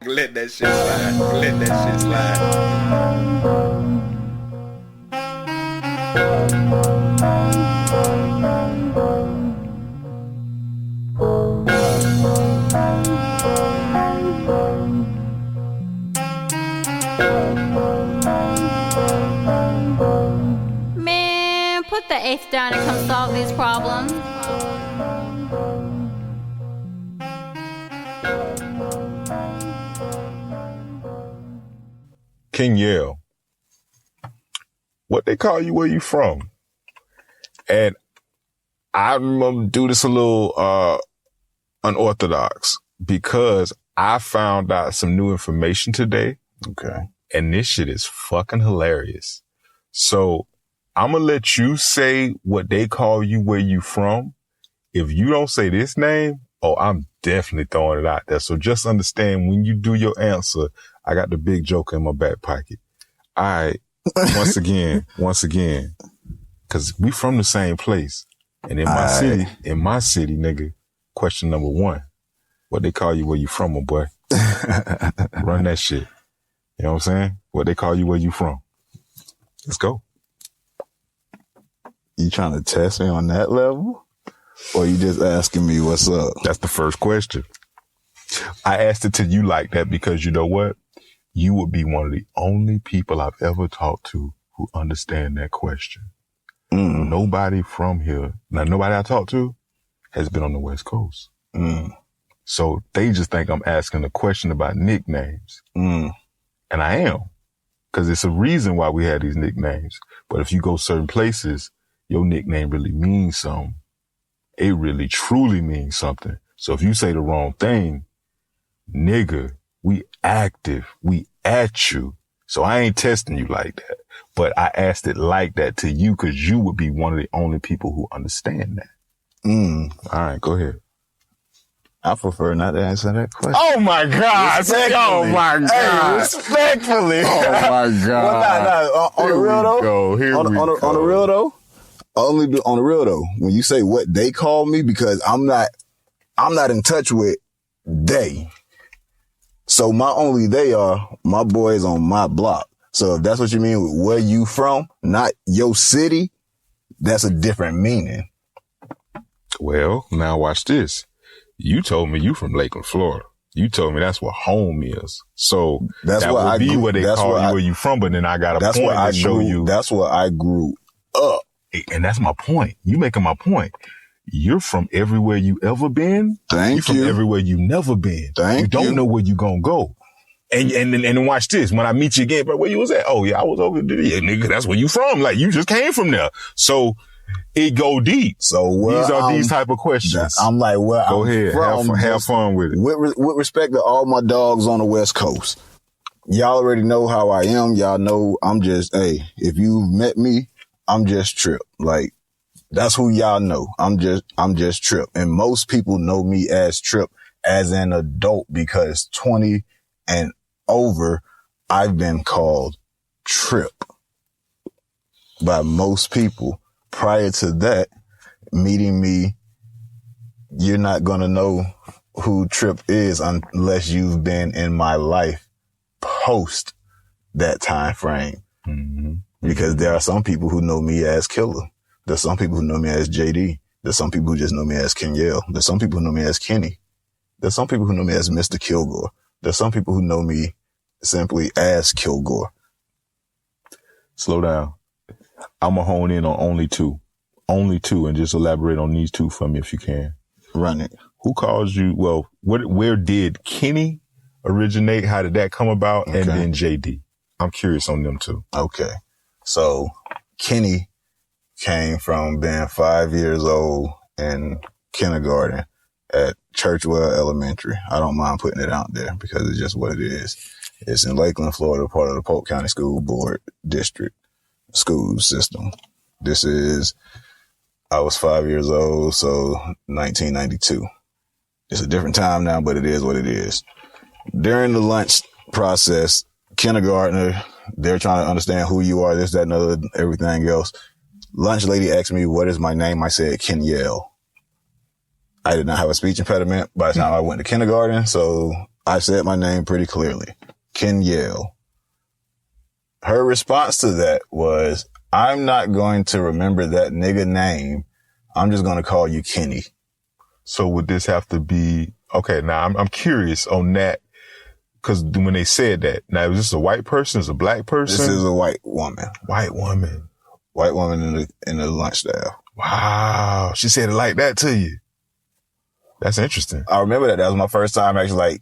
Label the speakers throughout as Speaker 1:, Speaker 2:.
Speaker 1: Let that shit slide. Let that shit slide.
Speaker 2: Man, put the eighth down and come solve these problems.
Speaker 3: Kenyel, what they call you, where you from? And I'm gonna do this a little unorthodox because I found out some new information today.
Speaker 4: Okay.
Speaker 3: And this shit is fucking hilarious. So I'm gonna let you say what they call you, where you from. If you don't say this name, oh, I'm definitely throwing it out there. So just understand when you do your answer, I got the big joker in my back pocket. All right. Once again, cause we from the same place. And in my city, nigga, question number one, what they call you, where you from, my boy? Run that shit. You know what I'm saying? What they call you, where you from? Let's go.
Speaker 4: You trying to test me on that level? Or you just asking me what's up?
Speaker 3: That's the first question. I asked it to you like that because you know what? You would be one of the only people I've ever talked to who understand that question. Nobody from here, now nobody I talked to has been on the West Coast. So they just think I'm asking a question about nicknames. And I am. Cause it's a reason why we have these nicknames. But if you go certain places, your nickname really means something. It really truly means something. So if you say the wrong thing, nigga, we active, we at you. So I ain't testing you like that. But I asked it like that to you because you would be one of the only people who understand that. All right, go ahead.
Speaker 4: I prefer not to answer that question.
Speaker 3: Oh my God. Oh my God.
Speaker 4: Hey, respectfully.
Speaker 3: Oh my God.
Speaker 4: On the real though. On the real though. Only on the real though. When you say what they call me, because I'm not in touch with they. So my only they are my boys on my block. So if that's what you mean with where you from, not your city, that's a different meaning.
Speaker 3: Well, now watch this. You told me you from Lakeland, Florida. You told me that's where home is. So
Speaker 4: that's
Speaker 3: that
Speaker 4: what
Speaker 3: would be where they call you, where you from, but then I got a point to show you.
Speaker 4: That's where I grew up.
Speaker 3: And that's my point. You making my point. You're from everywhere you ever been.
Speaker 4: Thank
Speaker 3: You're from everywhere you never been. You don't know where you gonna go. And watch this. When I meet you again, bro, where you was at? Oh yeah, I was over there. Yeah, nigga, that's where you from. Like you just came from there. So it go deep.
Speaker 4: So
Speaker 3: these are these type of questions.
Speaker 4: I'm like, well,
Speaker 3: go ahead, have fun with it.
Speaker 4: With respect to all my dogs on the West Coast, y'all already know how I am. Y'all know I'm just, hey, if you've met me, I'm just Trip. Like that's who y'all know. I'm just Trip. And most people know me as Trip as an adult because 20 and over, I've been called Trip by most people. Prior to that, meeting me, you're not going to know who Trip is unless you've been in my life post that time frame. Because there are some people who know me as Killer. There's some people who know me as JD. There's some people who just know me as Kenyel. There's some people who know me as Kenny. There's some people who know me as Mr. Kilgore. There's some people who know me simply as Kilgore.
Speaker 3: Slow down. I'm going to hone in on only two, and just elaborate on these two for me if you can.
Speaker 4: Run it.
Speaker 3: Who calls you? Well, where did Kenny originate? How did that come about? Okay. And then JD. I'm curious on them too.
Speaker 4: Okay. So Kenny came from being 5 years old in kindergarten at Churchwell Elementary. I don't mind putting it out there because it's just what it is. It's in Lakeland, Florida, part of the Polk County School Board District school system. I was 5 years old, so 1992. It's a different time now, but it is what it is. During the lunch process, kindergartner, they're trying to understand who you are, this, that, and other, everything else. Lunch lady asked me, what is my name? I said, Kenyel. I did not have a speech impediment by the time I went to kindergarten, so I said my name pretty clearly. Kenyel. Her response to that was, I'm not going to remember that nigga name. I'm just going to call you Kenny.
Speaker 3: So would this have to be, okay, now I'm curious on that, because when they said that, now is this a white person? Is it a black person?
Speaker 4: This is a white woman.
Speaker 3: White woman.
Speaker 4: White woman in the lunch staff.
Speaker 3: Wow. She said it like that to you. That's interesting.
Speaker 4: I remember that. That was my first time actually like,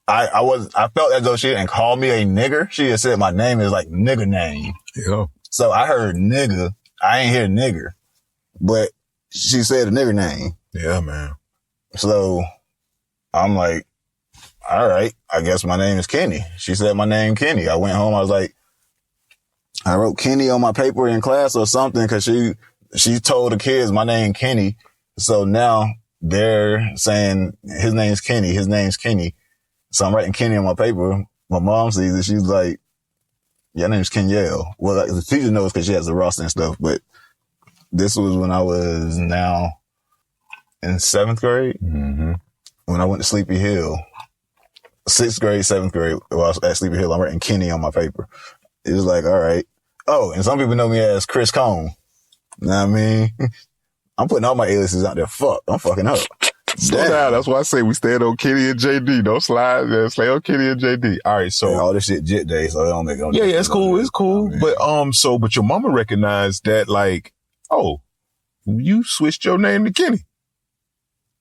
Speaker 4: I felt as though she didn't call me a nigger. She had said my name is like nigger name.
Speaker 3: Yeah.
Speaker 4: So I heard nigga. I ain't hear nigger, but she said a nigger name.
Speaker 3: Yeah, man.
Speaker 4: So I'm like, all right, I guess my name is Kenny. She said my name Kenny. I went home. I was like, I wrote Kenny on my paper in class or something because she told the kids my name Kenny. So now they're saying his name's Kenny. His name's Kenny. So I'm writing Kenny on my paper. My mom sees it. She's like, your name's Kenyel. Well, like, the teacher knows because she has the roster and stuff, but this was when I was now in 7th grade. Mm-hmm. When I went to Sleepy Hill. 6th grade, 7th grade, while I was at Sleepy Hill, I'm writing Kenny on my paper. It was like, all right. Oh, and some people know me as Chris Cone. You know what I mean? I'm putting all my aliases out there. Fuck, I'm fucking up.
Speaker 3: Slow down. That's why I say we stand on Kenny and JD. Don't slide. Yeah, stay on Kenny and JD. All right, so
Speaker 4: all this shit Jit Day, so it don't make no
Speaker 3: yeah, it's cool. It's cool. I mean, but your mama recognized that, like, oh, you switched your name to Kenny.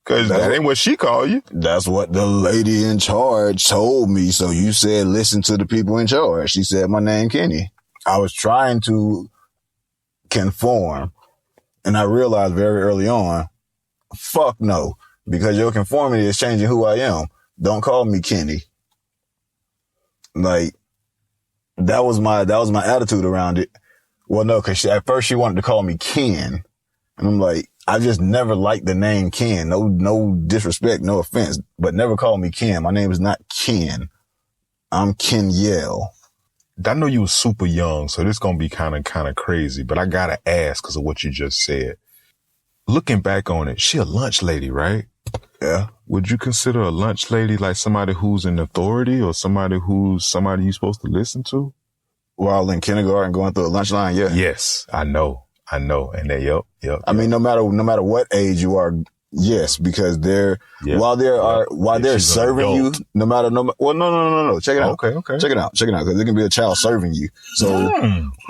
Speaker 3: Cause that ain't what she called you.
Speaker 4: That's what the lady in charge told me. So you said, listen to the people in charge. She said my name Kenny. I was trying to conform, and I realized very early on, fuck no, because your conformity is changing who I am. Don't call me Kenny. Like, that was my attitude around it. Well, no, cause at first she wanted to call me Ken. And I'm like, I just never liked the name Ken. No disrespect, no offense, but never call me Ken. My name is not Ken. I'm Kenyel.
Speaker 3: I know you were super young, so this is going to be kind of crazy, but I got to ask because of what you just said. Looking back on it, she a lunch lady, right?
Speaker 4: Yeah.
Speaker 3: Would you consider a lunch lady like somebody who's in authority or somebody you're supposed to listen to?
Speaker 4: While in kindergarten going through a lunch line, yeah.
Speaker 3: Yes, I know. And they, yep.
Speaker 4: I mean, no matter what age you are, yes, because while they're serving you, no. Check it out.
Speaker 3: Okay.
Speaker 4: Check it out. Cause there can be a child serving you. So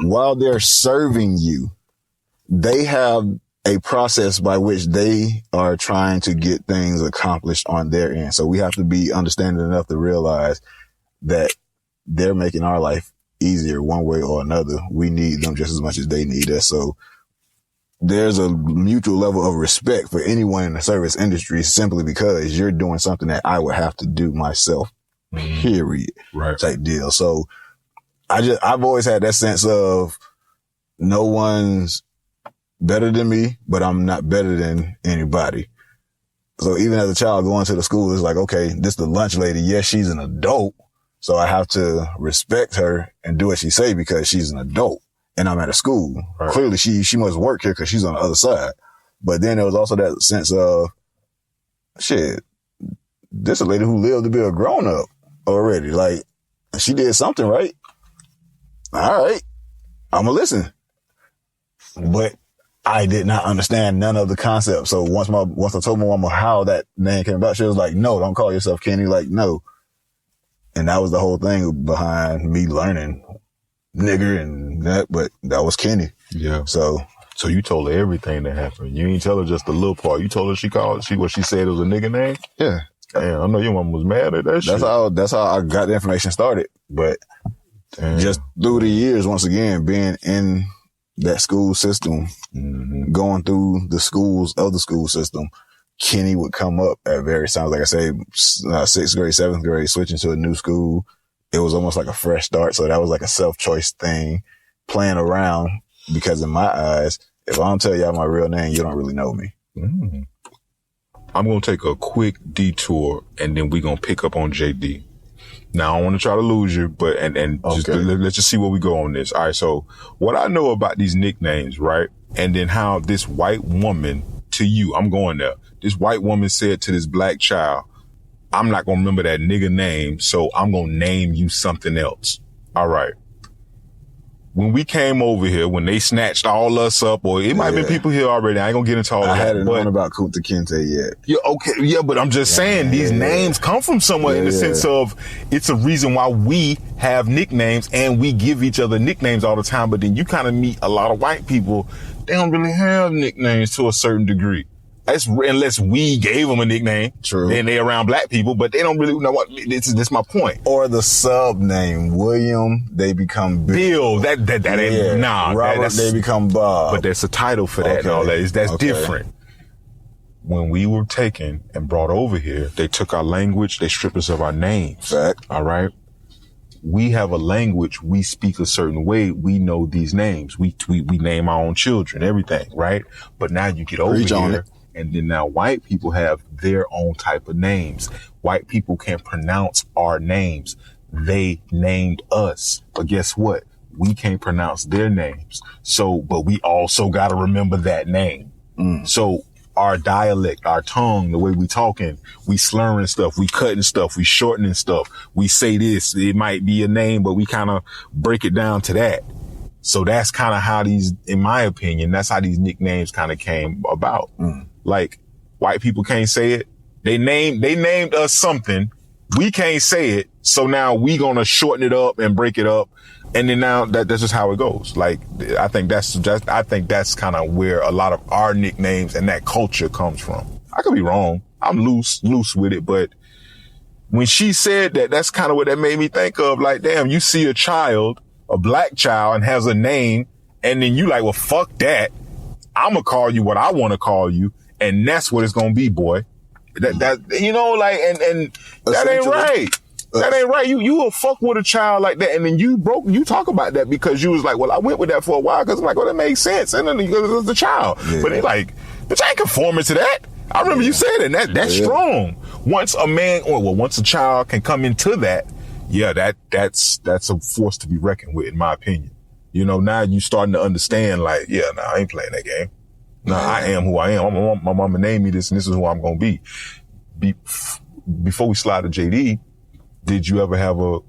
Speaker 4: while they're serving you, they have a process by which they are trying to get things accomplished on their end. So we have to be understanding enough to realize that they're making our life easier one way or another. We need them just as much as they need us. So there's a mutual level of respect for anyone in the service industry simply because you're doing something that I would have to do myself, period.
Speaker 3: Right.
Speaker 4: Type deal. So I've always had that sense of no one's better than me, but I'm not better than anybody. So even as a child going to the school, it's like, okay, this the lunch lady. Yes, she's an adult. So I have to respect her and do what she say because she's an adult and I'm at a school. Right. Clearly she must work here because she's on the other side. But then there was also that sense of, shit, this a lady who lived to be a grown up already. Like, she did something right. All right, I'm gonna listen. But I did not understand none of the concept. So once I told my mama how that name came about, she was like, no, don't call yourself Kenny. Like, no. And that was the whole thing behind me learning nigger and that, but that was Kenny.
Speaker 3: Yeah.
Speaker 4: So
Speaker 3: you told her everything that happened. You ain't tell her just the little part. You told her what she said it was a nigga name?
Speaker 4: Yeah.
Speaker 3: Damn, I know your mom was mad at that shit.
Speaker 4: That's how I got the information started. But just through the years, once again, being in that school system, going through the schools of the school system, Kenny would come up at various times. Like I say, 6th grade, 7th grade, switching to a new school. It was almost like a fresh start. So that was like a self-choice thing, playing around, because in my eyes, if I don't tell y'all my real name, you don't really know me.
Speaker 3: I'm going to take a quick detour and then we're going to pick up on JD. Now I don't want to try to lose you, but and just let's just see where we go on this. All right. So what I know about these nicknames, right? And then how this white woman to you, I'm going there. This white woman said to this black child, I'm not going to remember that nigga name, so I'm going to name you something else. All right. When we came over here, when they snatched all us up, or it might have been people here already. I ain't gonna get into all that.
Speaker 4: I hadn't known about Kunta Kinte yet.
Speaker 3: Yeah, okay. Yeah, but I'm just saying these names come from somewhere in the sense of it's a reason why we have nicknames and we give each other nicknames all the time. But then you kind of meet a lot of white people. They don't really have nicknames to a certain degree. Unless we gave them a nickname. True. Then they around black people, but they don't really know what, this is my point.
Speaker 4: Or the sub name, William, they become
Speaker 3: Bill. That ain't, nah.
Speaker 4: Robert, they become Bob.
Speaker 3: But there's a title for that and all that. That's different. When we were taken and brought over here, they took our language, they stripped us of our names.
Speaker 4: Fact.
Speaker 3: All right. We have a language, we speak a certain way, we know these names. We name our own children, everything, right? But now you get over here. And then now white people have their own type of names. White people can't pronounce our names. They named us. But guess what? We can't pronounce their names. So, but we also got to remember that name. So our dialect, our tongue, the way we talking, we slurring stuff, we cutting stuff, we shortening stuff. We say this, it might be a name, but we kind of break it down to that. So that's kind of how these, in my opinion, that's how these nicknames kind of came about. Like, white people can't say it. They named us something. We can't say it. So now we gonna shorten it up and break it up. And then now that's just how it goes. Like, I think that's kind of where a lot of our nicknames and that culture comes from. I could be wrong. I'm loose with it. But when she said that, that's kind of what that made me think of. Like, damn, you see a child, a black child, and has a name, and then you like, well, fuck that. I'm gonna call you what I want to call you. And that's what it's gonna be, boy. That you know, like, and that ain't right. That ain't right. You will fuck with a child like that, and then you talk about that because you was like, well, I went with that for a while because I'm like, well, that makes sense, and then because it's the child. Yeah. But they like, but I ain't conforming to that. I remember you said it. And that's strong. Once a child can come into that, that's a force to be reckoned with, in my opinion. You know, now you starting to understand, like, I ain't playing that game. No, I am who I am. My mama named me this, and this is who I'm going to be. Before we slide to JD, did you ever have a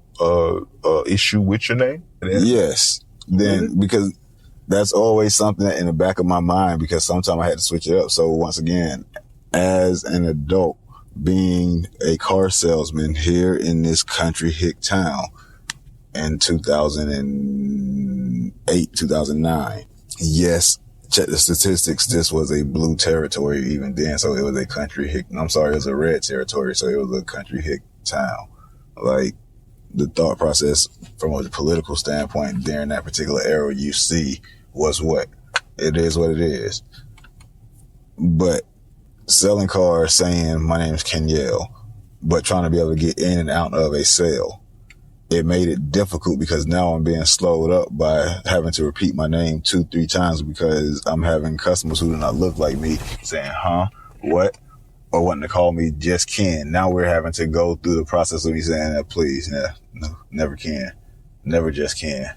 Speaker 3: issue with your name?
Speaker 4: Yes. Then, because that's always something in the back of my mind, because sometimes I had to switch it up. So once again, as an adult, being a car salesman here in this country hick town in 2008, 2009, yes, check the statistics, this was a blue territory even then, so it was a country hick, it was a red territory, so it was a country hick town. Like, the thought process from a political standpoint during that particular era you see was what it is. But selling cars, saying my name's Kenyel, but trying to be able to get in and out of a sale, it made it difficult because now I'm being slowed up by having to repeat my name 2-3 times because I'm having customers who do not look like me saying, huh, what? Or wanting to call me just Ken. Now we're having to go through the process of me saying, please, no, never Ken. Never just Ken.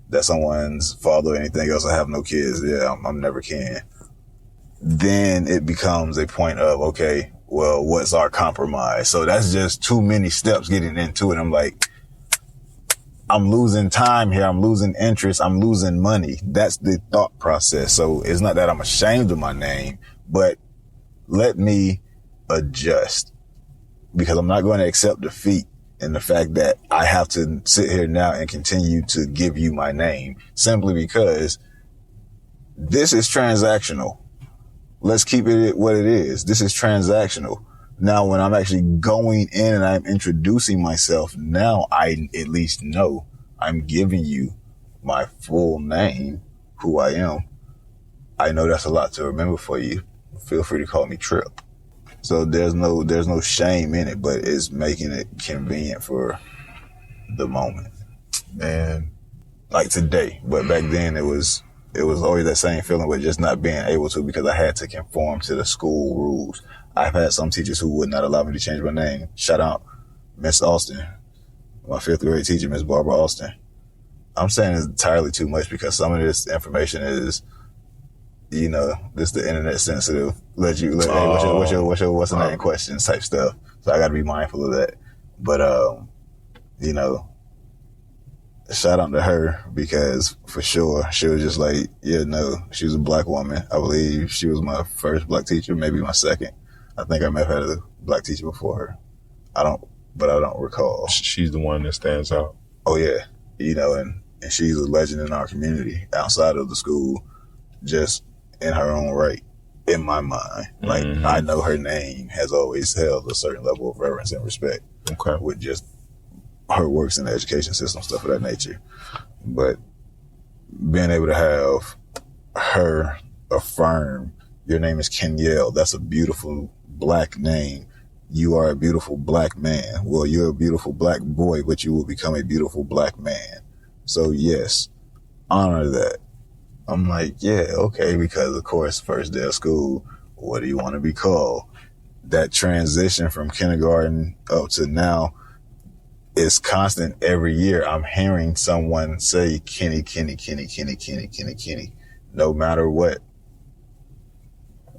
Speaker 4: That's someone's father or anything else. I have no kids. Yeah, I'm never Ken. Then it becomes a point of, okay, well, what's our compromise? So that's just too many steps getting into it. I'm like, I'm losing time here. I'm losing interest. I'm losing money. That's the thought process. So it's not that I'm ashamed of my name, but let me adjust, because I'm not going to accept defeat in the fact that I have to sit here now and continue to give you my name simply because this is transactional. Let's keep it what it is. This is transactional. Now, when I'm actually going in and I'm introducing myself, now I at least know I'm giving you my full name, who I am. I know that's a lot to remember for you. Feel free to call me Trip. So there's no shame in it, but it's making it convenient for the moment. And like today, but back then it was always that same feeling, but just not being able to, because I had to conform to the school rules. I've had some teachers who would not allow me to change my name. Shout out Miss Austin. my 5th grade teacher, Miss Barbara Austin. I'm saying it's entirely too much because some of this information is, this the internet sensitive. What's the name questions type stuff. So I got to be mindful of that. But, shout out to her because for sure she was just like, she was a black woman. I believe she was my first black teacher, maybe my second. I think I may have had a black teacher before her. I don't recall.
Speaker 3: She's the one that stands out.
Speaker 4: Oh yeah. And she's a legend in our community outside of the school, just in her own right, in my mind. Like, I know her name has always held a certain level of reverence and respect.
Speaker 3: Okay.
Speaker 4: With just her works in the education system, stuff of that nature. But being able to have her affirm, your name is Kenyel, that's a beautiful black name. You are a beautiful black man. Well, you're a beautiful black boy, but you will become a beautiful black man. So yes, honor that. I'm like, yeah, okay, because of course, first day of school, what do you want to be called? That transition from kindergarten up to now is constant every year. I'm hearing someone say Kenny, no matter what.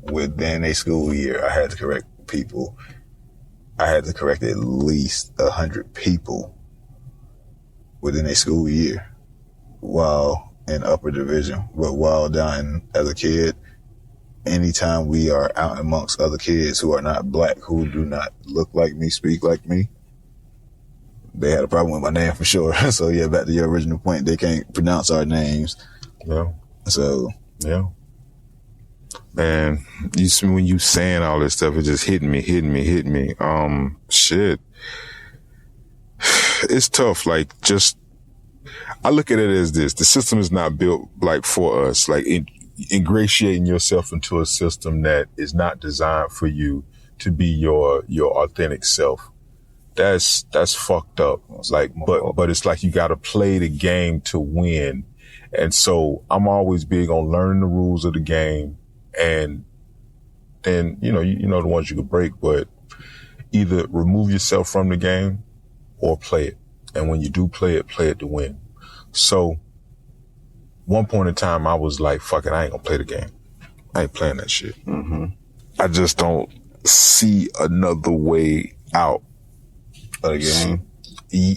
Speaker 4: Within a school year, I had to correct people. I had to correct at least 100 people within a school year while in upper division. But while down as a kid, anytime we are out amongst other kids who are not black, who do not look like me, speak like me, they had a problem with my name for sure. So yeah, back to your original point, they can't pronounce our names.
Speaker 3: Yeah.
Speaker 4: So
Speaker 3: yeah. Man, you see when you saying all this stuff, it just hit me. Shit. It's tough. Like, I look at it as this. The system is not built like for us. Like ingratiating yourself into a system that is not designed for you to be your authentic self. That's fucked up. Like, but it's like you gotta play the game to win. And so I'm always big on learning the rules of the game. And then, you know the ones you could break, but either remove yourself from the game or play it. And when you do play it to win. So one point in time, I was like, fuck it, I ain't gonna play the game. I ain't playing that shit. Mm-hmm. I just don't see another way out of the game.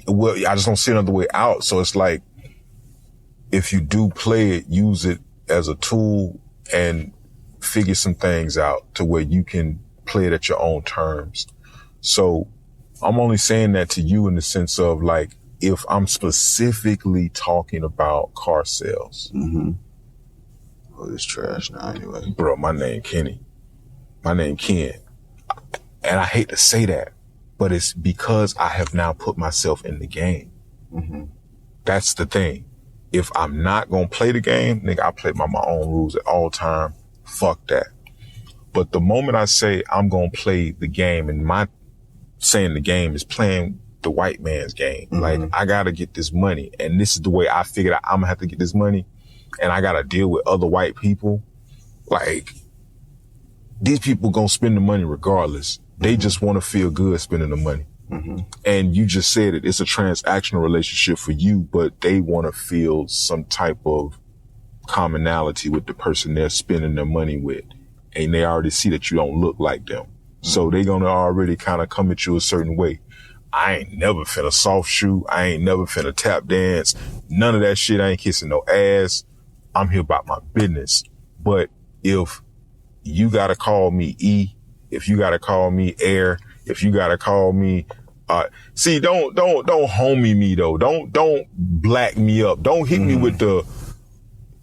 Speaker 3: Well, I just don't see another way out. So it's like, if you do play it, use it as a tool and figure some things out to where you can play it at your own terms. So I'm only saying that to you in the sense of like, if I'm specifically talking about car sales.
Speaker 4: Mm-hmm. Oh, it's trash now anyway.
Speaker 3: Bro, my name Kenny. My name Ken. And I hate to say that, but it's because I have now put myself in the game. Mm-hmm. That's the thing. If I'm not going to play the game, nigga, I play by my own rules at all time. Fuck that. But the moment I say I'm going to play the game, and my saying the game is playing the white man's game. Mm-hmm. Like, I got to get this money. And this is the way I figured out I'm going to have to get this money. And I got to deal with other white people. Like, these people going to spend the money regardless. They just want to feel good spending the money. Mm-hmm. And you just said it. It's a transactional relationship for you, but they want to feel some type of commonality with the person they're spending their money with. And they already see that you don't look like them. Mm-hmm. So they're going to already kind of come at you a certain way. I ain't never finna soft shoe. I ain't never finna tap dance. None of that shit. I ain't kissing no ass. I'm here about my business. But if you gotta call me E, if you gotta call me Air, if you gotta call me, see, don't homie me though. Don't black me up. Don't hit me with the,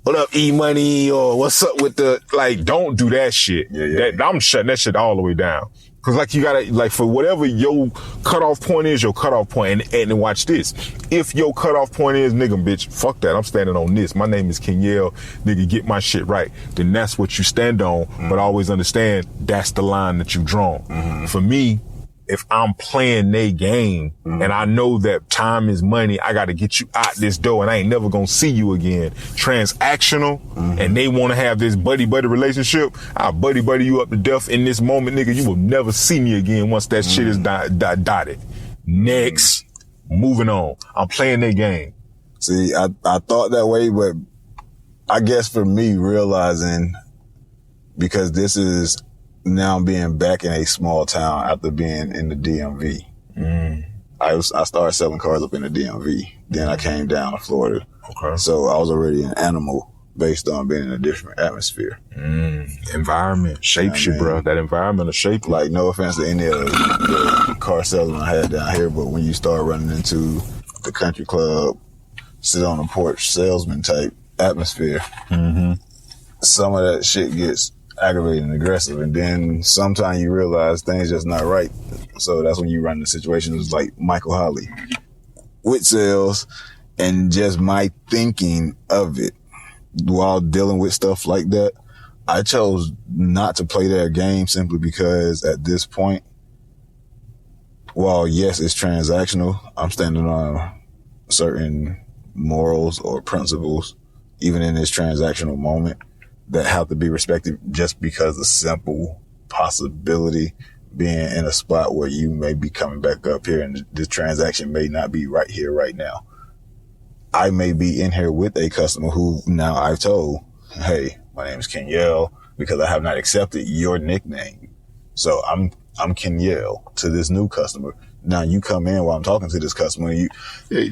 Speaker 3: what up, E-Money, or what's up with the, like, don't do that shit. Yeah. I'm shutting that shit all the way down. Cause like you gotta, like, for whatever your cutoff point is, your cutoff point, and watch this. If your cutoff point is, nigga, bitch, fuck that, I'm standing on this. My name is Kenyel, nigga, get my shit right. Then that's what you stand on, but always understand that's the line that you drawn. Mm-hmm. For me, if I'm playing they game and I know that time is money, I got to get you out this door and I ain't never going to see you again. Transactional, and they want to have this buddy-buddy relationship. I'll buddy you up to death in this moment, nigga. You will never see me again once that shit is dotted. Next. moving on. I'm playing their game.
Speaker 4: See, I thought that way, but I guess for me, realizing, because this is now being back in a small town after being in the DMV. I started selling cars up in the DMV. Then I came down to Florida.
Speaker 3: Okay.
Speaker 4: So I was already an animal based on being in a different atmosphere.
Speaker 3: Environment shapes you, bro. That environment will shape you.
Speaker 4: Like, no offense to any of the car salesmen I had down here, but when you start running into the country club, sit on the porch salesman type atmosphere, some of that shit gets aggravating and aggressive, and then sometimes you realize things just not right. So that's when you run into situations like Michael Holly with sales, and just my thinking of it while dealing with stuff like that. I chose not to play their game simply because at this point, while yes, it's transactional, I'm standing on certain morals or principles, even in this transactional moment, that have to be respected, just because the simple possibility being in a spot where you may be coming back up here and the transaction may not be right here, right now. I may be in here with a customer who now I've told, hey, my name is Kenyel, because I have not accepted your nickname. So I'm Kenyel to this new customer. Now you come in while I'm talking to this customer and you, hey,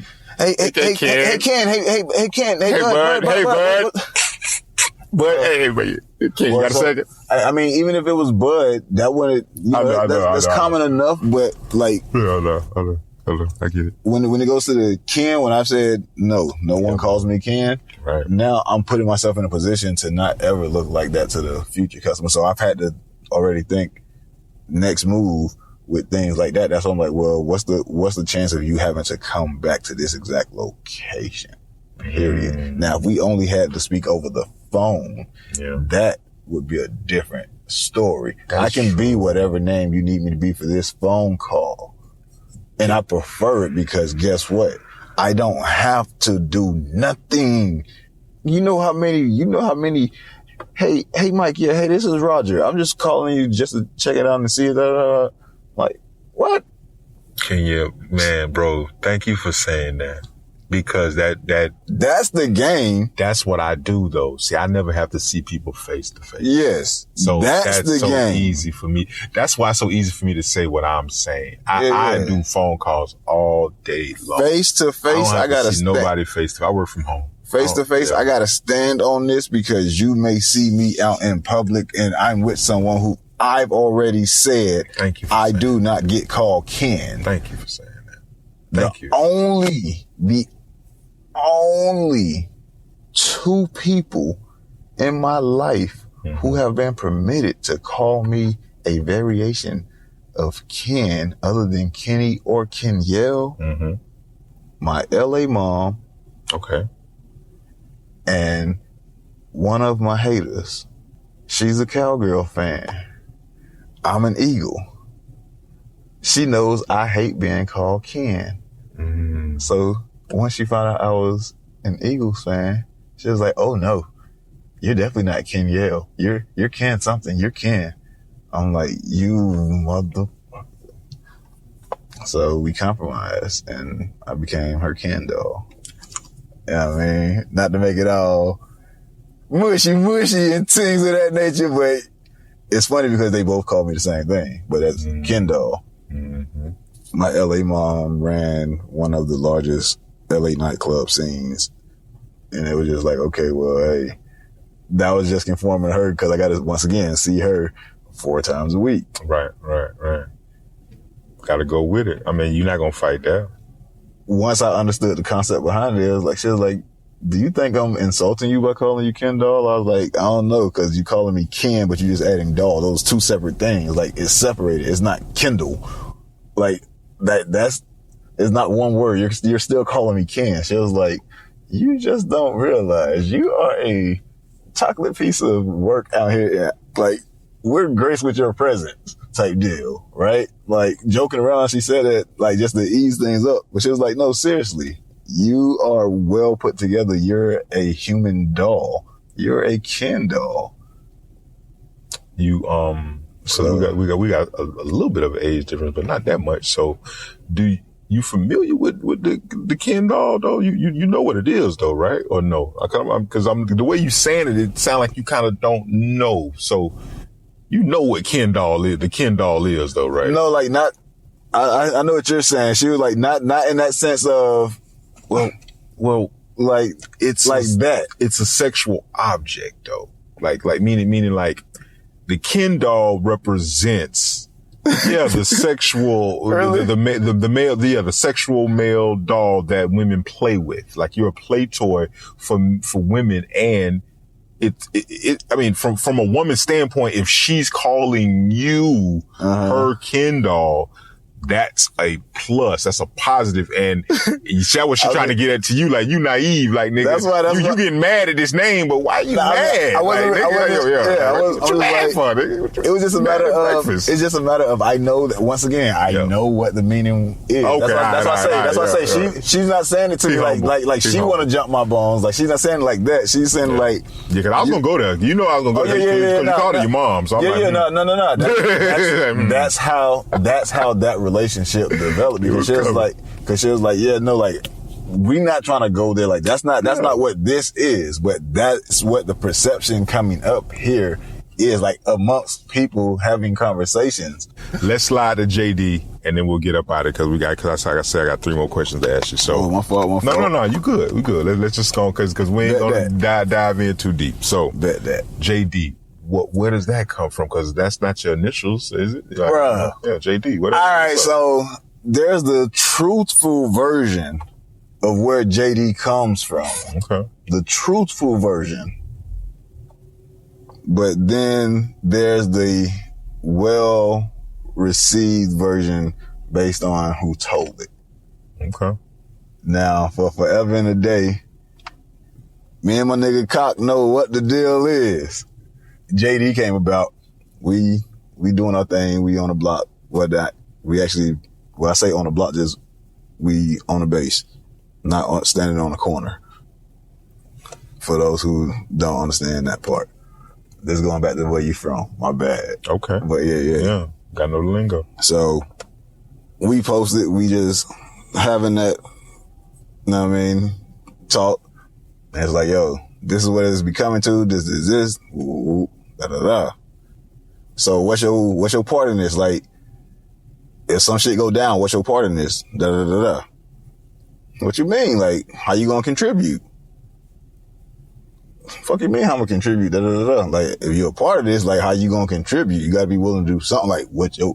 Speaker 4: Ken, hey, bud.
Speaker 3: But hey, Ken, you got a second?
Speaker 4: I mean, even if it was Bud, that wouldn't, that's common enough, but like,
Speaker 3: I get it.
Speaker 4: When it goes to the Ken, when I've said no one calls me Ken,
Speaker 3: right.
Speaker 4: Now I'm putting myself in a position to not ever look like that to the future customer. So I've had to already think next move with things like that. That's why I'm like, well, what's the chance of you having to come back to this exact location? Period. Now, if we only had to speak over the phone, that would be a different story. I can be whatever name you need me to be for this phone call. And I prefer it because guess what? I don't have to do nothing. You know how many, hey, Mike, hey, this is Roger. I'm just calling you just to check it out and see it. Like, what?
Speaker 3: Kenya, man, bro, thank you for saying that. Because
Speaker 4: that's the game.
Speaker 3: That's what I do though. See, I never have to see people face to face.
Speaker 4: Yes.
Speaker 3: So that's
Speaker 4: the
Speaker 3: so
Speaker 4: game.
Speaker 3: Easy for me. That's why it's so easy for me to say what I'm saying. I do phone calls all day long.
Speaker 4: Face to face, I gotta
Speaker 3: see nobody face to. I work from home.
Speaker 4: Face to face, I gotta stand on this because you may see me out in public and I'm with someone who I've already said I do not get called Ken.
Speaker 3: Thank you for saying that. Thank you.
Speaker 4: The only two people in my life who have been permitted to call me a variation of Ken other than Kenny or Kenyel, my LA mom.
Speaker 3: Okay.
Speaker 4: And one of my haters. She's a Cowgirl fan. I'm an Eagle. She knows I hate being called Ken. So once she found out I was an Eagles fan, she was like, oh no, you're definitely not Kenyel. You're Ken something. You're Ken. I'm like, you motherfucker. So we compromised and I became her Ken doll. Yeah, I mean, not to make it all mushy and things of that nature, but it's funny because they both call me the same thing, but that's Ken doll. My LA mom ran one of the largest LA nightclub scenes. And it was just like, okay, well, hey, that was just conforming to her because I got to, once again, see her 4 times a week.
Speaker 3: Right. Got to go with it. I mean, you're not going to fight that.
Speaker 4: Once I understood the concept behind it, she was like, do you think I'm insulting you by calling you Ken doll? I was like, I don't know, because you calling me Ken, but you're just adding doll. Those 2 separate things. Like, it's separated. It's not Kindle. Like, it's not one word. You're still calling me Ken. She was like, you just don't realize you are a chocolate piece of work out here. Like, we're graced with your presence type deal, right? Like, joking around, she said it like just to ease things up. But she was like, no, seriously, you are well put together. You're a human doll. You're a Ken doll.
Speaker 3: So we got a little bit of an age difference, but not that much. So You familiar with the Ken doll though? You know what it is though, right? Or no? Because the way you saying it sounds like you kind of don't know. So you know what Ken doll is? The Ken doll is though, right?
Speaker 4: No, like not. I know what you're saying. She was like not in that sense of well, like it's like that.
Speaker 3: It's a sexual object though. Like meaning like the Ken doll represents the sexual
Speaker 4: really?
Speaker 3: the male the sexual male doll that women play with. Like you're a play toy for women, and it I mean from a woman's standpoint, if she's calling you her Ken doll, that's a plus. That's a positive. And that what she's trying to get at to you. Like, you naive. Like, nigga, you getting mad at this name, but why you mad?
Speaker 4: I wasn't,
Speaker 3: like,
Speaker 4: what you mad for, nigga? It was just a matter of, it's just a matter of, I know that, once again, I know what the meaning is.
Speaker 3: Okay,
Speaker 4: that's why I say she's not saying it to me like she want to jump my bones. Like, she's not saying it like that. She's saying like.
Speaker 3: Yeah, cause I was going to go there. You know I was going to go there. Because you called her your mom. So
Speaker 4: No. That's how that relationship developed, because she was like, yeah, no, like, we not trying to go there. Like, that's not what this is, but that's what the perception coming up here is, like, amongst people having conversations.
Speaker 3: Let's slide to JD and then we'll get up out of it, because like I said, I got 3 more questions to ask you. So
Speaker 4: my fault.
Speaker 3: No, you good. We good. Let's just go, because we ain't gonna dive in too deep. So JD. Where does that come from? Because that's not your initials, is it? Like,
Speaker 4: bruh.
Speaker 3: Yeah, JD. All
Speaker 4: right, so there's the truthful version of where JD comes from.
Speaker 3: Okay.
Speaker 4: The truthful version. But then there's the well-received version based on who told it.
Speaker 3: Okay.
Speaker 4: Now, for forever and a day, me and my nigga Cock know what the deal is. JD came about. We doing our thing. We on the block. We actually, I say on the block, just we on the base, not standing on the corner. For those who don't understand that part, this is going back to where you from. My bad.
Speaker 3: Okay.
Speaker 4: But yeah.
Speaker 3: Got no lingo.
Speaker 4: So we posted. We just having that, you know what I mean, talk. And it's like, yo, this is what it's becoming to. This is this. Ooh, da da da. So what's your part in this? Like, if some shit go down, what's your part in this? Da da da da. What you mean? Like, how you gonna contribute? Fuck you mean how I'm gonna contribute? Da da da da. Like, if you're a part of this, like, how you gonna contribute? You gotta be willing to do something. Like, what's your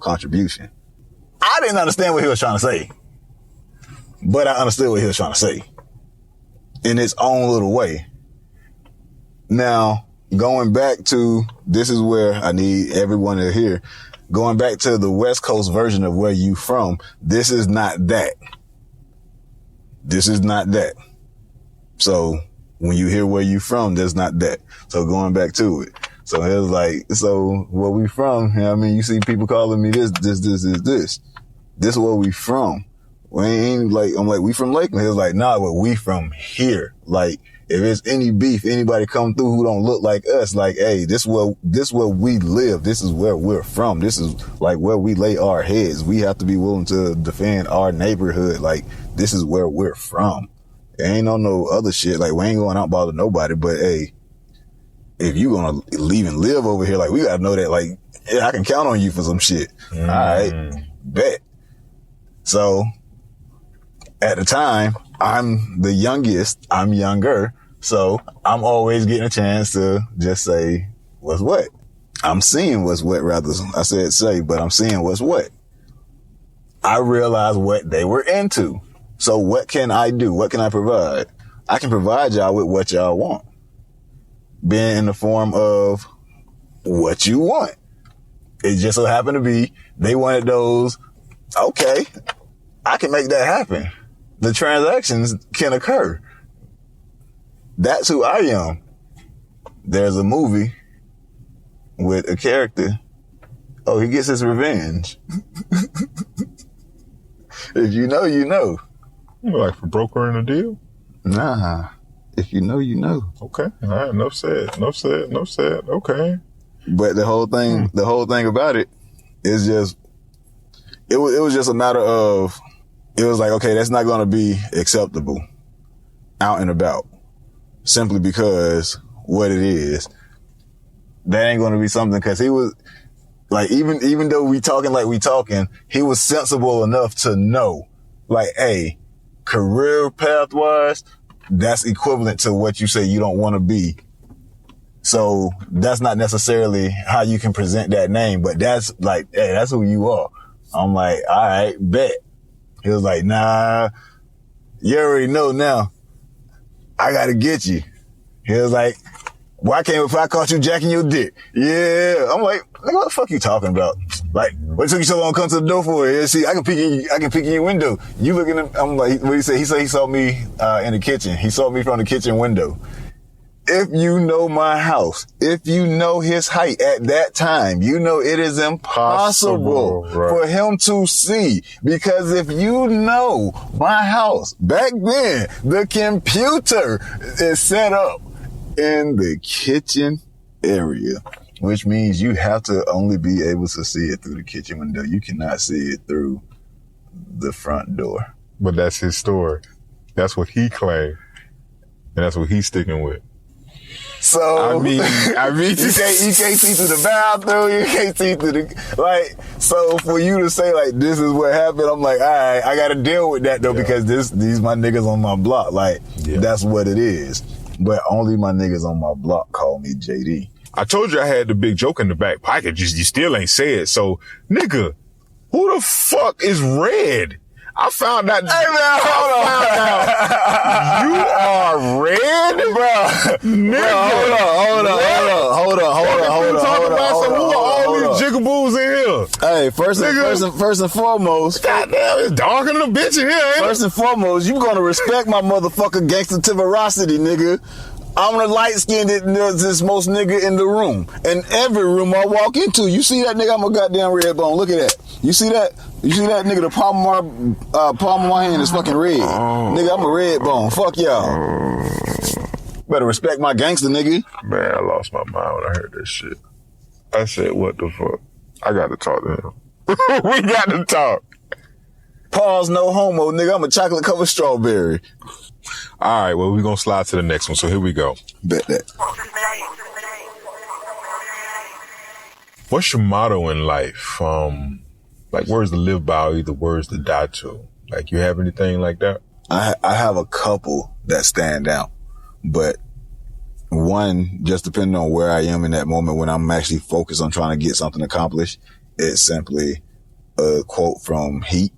Speaker 4: contribution? I didn't understand what he was trying to say, but I understood what he was trying to say in its own little way. Now, going back to, this is where I need everyone to hear, going back to the West Coast version of where you from, this is not that. This is not that. So when you hear where you from, there's not that. So going back to it. So it was like, so where we from, you know what I mean? You see people calling me this. This is where we from. We ain't like, I'm like, we from Lakeland. He was like, nah, but we from here. Like, if there's any beef, anybody come through who don't look like us, like, hey, this where we live. This is where we're from. This is like where we lay our heads. We have to be willing to defend our neighborhood. Like, this is where we're from. It ain't on no other shit. Like, we ain't going out bother nobody, but hey, if you gonna leave and live over here, like, we gotta know that, like, yeah, I can count on you for some shit. All right, bet. So at the time, I'm the youngest, I'm younger, so I'm always getting a chance to just say what's what. I'm seeing what's what, rather. I said say, but I'm seeing what's what. I realized what they were into. So what can I do? What can I provide? I can provide y'all with what y'all want. Being in the form of what you want. It just so happened to be, they wanted those. Okay, I can make that happen. The transactions can occur. That's who I am. There's a movie with a character. Oh, he gets his revenge. If you know, you know.
Speaker 3: Like for brokering a deal?
Speaker 4: Nah. If you know, you know.
Speaker 3: Okay. All right. Enough said. Okay.
Speaker 4: But the whole thing about it is just, it was just a matter of it was like, okay, that's not going to be acceptable out and about, simply because what it is, that ain't going to be something, because he was like, even though we talking like we talking, he was sensible enough to know, like, hey, career path wise, that's equivalent to what you say you don't want to be. So that's not necessarily how you can present that name, but that's like, hey, that's who you are. I'm like, all right, bet. He was like, nah, you already know now. I got to get you. He was like, why can't, if I caught you jacking your dick? Yeah. I'm like, nigga, what the fuck you talking about? Like, what took you so long to come to the door for? Yeah, see, I can peek in your window. You looking at, I'm like, what he said? He said he saw me, in the kitchen. He saw me from the kitchen window. If you know my house, if you know his height at that time, you know it is impossible for him to see. Because if you know my house, back then, the computer is set up in the kitchen area, which means you have to only be able to see it through the kitchen window. You cannot see it through the front door.
Speaker 3: But that's his story. That's what he claimed. And that's what he's sticking with.
Speaker 4: So
Speaker 3: I mean,
Speaker 4: you can't see through the bathroom. You can't see through the, like, so for you to say like, this is what happened, I'm like, all right, I got to deal with that though, because these my niggas on my block. Like, that's what it is. But only my niggas on my block call me JD.
Speaker 3: I told you I had the big joke in the back pocket. You still ain't say it. So, nigga, who the fuck is Red? I found out. Hey man, hold on. You are Red, bro. Nigga,
Speaker 4: hold on.
Speaker 3: Who are all these jigaboos in here?
Speaker 4: Hey, first and foremost.
Speaker 3: Goddamn, it's darker than a bitch in here, ain't it?
Speaker 4: First and foremost, you gonna respect my motherfucking gangster veracity, nigga. I'm the light-skinned this most nigga in the room. In every room I walk into, you see that nigga, I'm a goddamn red bone. Look at that. You see that? You see that nigga, the palm of my hand is fucking red. Nigga, I'm a red bone. Fuck y'all. Better respect my gangster, nigga.
Speaker 3: Man, I lost my mind when I heard this shit. I said, what the fuck? I got to talk to him. We got to talk.
Speaker 4: Pause, no homo, nigga. I'm a chocolate-covered strawberry.
Speaker 3: All right, well, we're going to slide to the next one, so here we go.
Speaker 4: Bet that.
Speaker 3: What's your motto in life? Like, words to live by, or either words to die to? Like, you have anything like that?
Speaker 4: I have a couple that stand out, but one, just depending on where I am in that moment when I'm actually focused on trying to get something accomplished, it's simply a quote from Heat.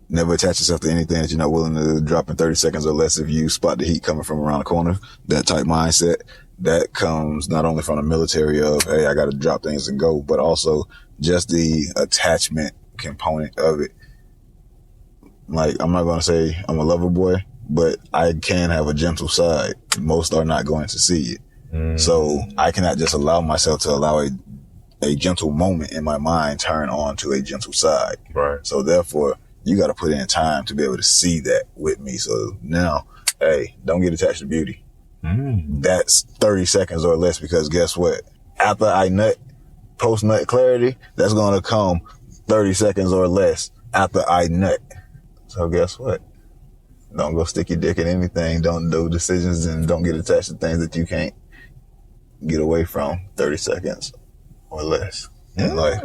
Speaker 4: Never attach yourself to anything that you're not willing to drop in 30 seconds or less if you spot the heat coming from around the corner. That type mindset, that comes not only from the military of, hey, I got to drop things and go, but also just the attachment component of it. Like, I'm not going to say I'm a lover boy, but I can have a gentle side. Most are not going to see it. So I cannot just allow myself to allow a gentle moment in my mind turn on to a gentle side.
Speaker 3: Right.
Speaker 4: So therefore, you got to put in time to be able to see that with me. So now, hey, don't get attached to beauty. That's 30 seconds or less, because guess what? After I nut, post-nut clarity, that's going to come 30 seconds or less after I nut. So guess what? Don't go stick your dick in anything. Don't do decisions, and don't get attached to things that you can't get away from 30 seconds or less in life.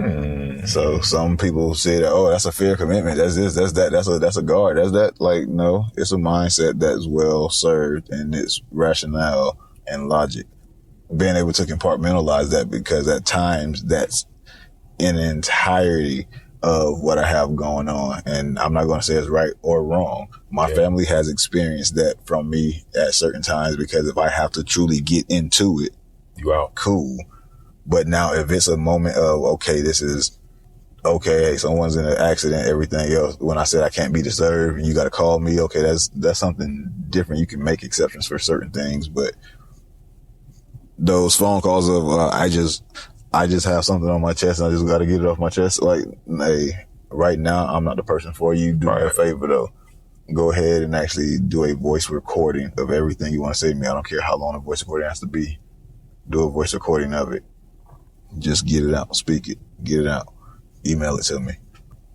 Speaker 4: So some people say that, oh, that's a fair commitment. That's this, that's that, that's a guard. That's that. Like, no, it's a mindset that's well served in its rationale and logic. Being able to compartmentalize that, because at times that's in entirety of what I have going on. And I'm not going to say it's right or wrong. My family has experienced that from me at certain times, because if I have to truly get into it,
Speaker 3: you out.
Speaker 4: Cool. But now if it's a moment of, okay, this is, okay, hey, someone's in an accident, everything else, when I said I can't be disturbed and you got to call me, okay, that's something different. You can make exceptions for certain things, but those phone calls of, I just have something on my chest and I just got to get it off my chest. Like, hey, right now, I'm not the person for you. Do me a favor though. Go ahead and actually do a voice recording of everything you want to say to me. I don't care how long the voice recording has to be. Do a voice recording of it. Just get it out. Speak it. Get it out. Email it to me.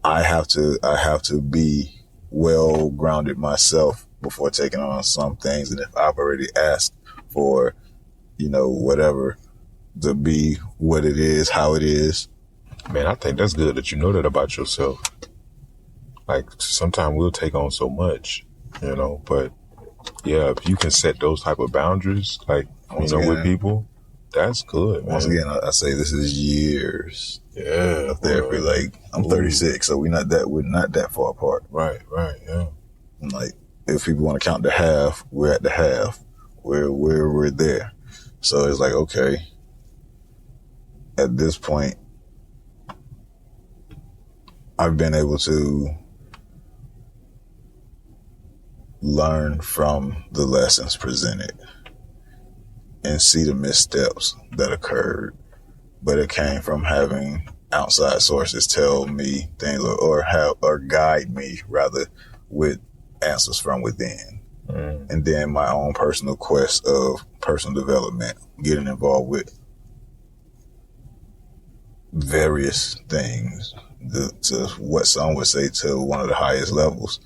Speaker 4: I have to be well grounded myself before taking on some things. And if I've already asked for, whatever to be what it is, how it is.
Speaker 3: Man, I think that's good that you know that about yourself. Like, sometimes we'll take on so much, but yeah, if you can set those type of boundaries, like, with people, that's good, man.
Speaker 4: Once again, I say this is years of therapy. Like, I'm 36, so we're not that far apart.
Speaker 3: Right, yeah.
Speaker 4: And like, if people want to count the half, we're at the half. We're there. So it's like, okay, at this point, I've been able to learn from the lessons presented and see the missteps that occurred, but it came from having outside sources tell me things or guide me rather with answers from within. And then my own personal quest of personal development, getting involved with various things to what some would say to one of the highest levels.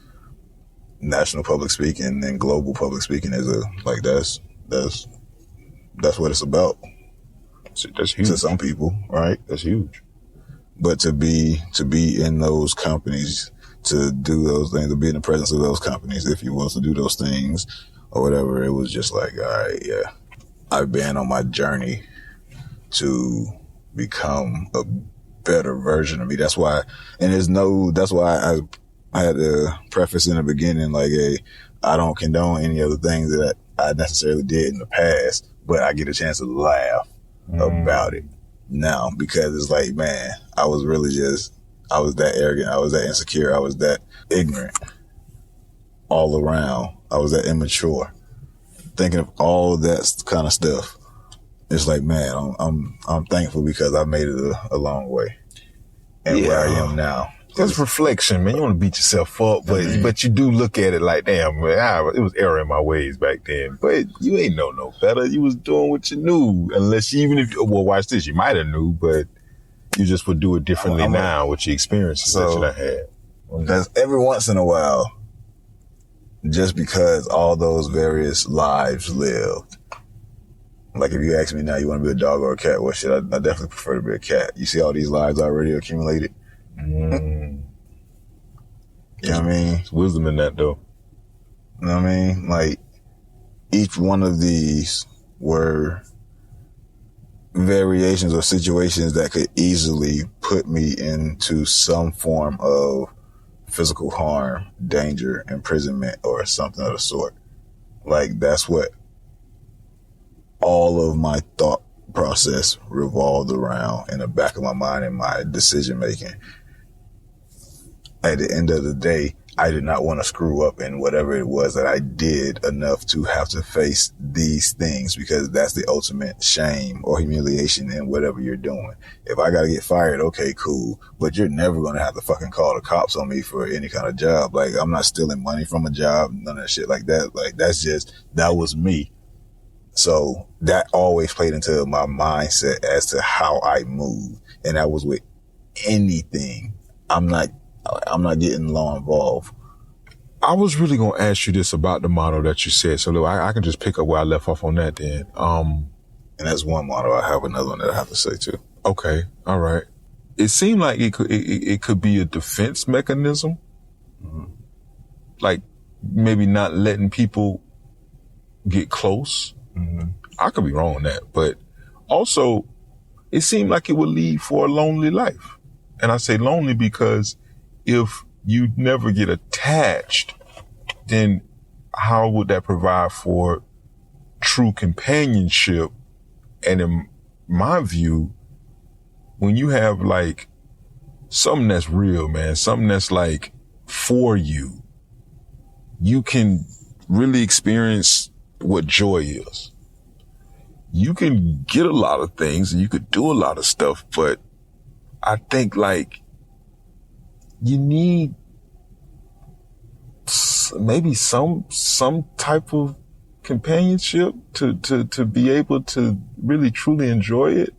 Speaker 4: National public speaking and global public speaking is that's what it's about.
Speaker 3: That's huge
Speaker 4: to some people, right?
Speaker 3: That's huge.
Speaker 4: But to be in those companies, to do those things, to be in the presence of those companies, if you will, to do those things or whatever, it was just like, all right, yeah, I've been on my journey to become a better version of me. That's why I had to preface in the beginning, like, hey, I don't condone any of the things that I necessarily did in the past, but I get a chance to laugh about it now, because it's like, man, I was that arrogant, I was that insecure, I was that ignorant all around, I was that immature, thinking of all that kind of stuff. It's like, man, I'm thankful because I made it a long way, and where I am now.
Speaker 3: That's reflection, man. You want to beat yourself up, but you do look at it like, damn, man, it was error in my ways back then. But you ain't know no better. You was doing what you knew, watch this, you might have knew, but you just would do it differently now with your experiences that you done had.
Speaker 4: Because every once in a while, just because all those various lives lived, like if you ask me now, you want to be a dog or a cat? Well, shit, I definitely prefer to be a cat. You see all these lives already accumulated? You know what I mean?
Speaker 3: There's wisdom in that, though.
Speaker 4: You know what I mean? Like, each one of these were variations or situations that could easily put me into some form of physical harm, danger, imprisonment, or something of the sort. Like, that's what all of my thought process revolved around in the back of my mind and my decision making. At the end of the day, I did not want to screw up in whatever it was that I did enough to have to face these things, because that's the ultimate shame or humiliation in whatever you're doing. If I got to get fired, okay, cool. But you're never going to have to fucking call the cops on me for any kind of job. Like, I'm not stealing money from a job, none of that shit like that. Like, that was me. So that always played into my mindset as to how I move. And that was with anything. I'm not getting law involved.
Speaker 3: I was really going to ask you this about the motto that you said. So look, I can just pick up where I left off on that then.
Speaker 4: And that's one motto. I have another one that I have to say too.
Speaker 3: Okay. All right. It seemed like it could be a defense mechanism. Mm-hmm. Like maybe not letting people get close. Mm-hmm. I could be wrong on that, but also it seemed like it would lead for a lonely life. And I say lonely because if you never get attached, then how would that provide for true companionship? And in my view, when you have like something that's real, man, something that's like for you, you can really experience what joy is. You can get a lot of things and you could do a lot of stuff, but I think like you need maybe some type of companionship to be able to really truly enjoy it.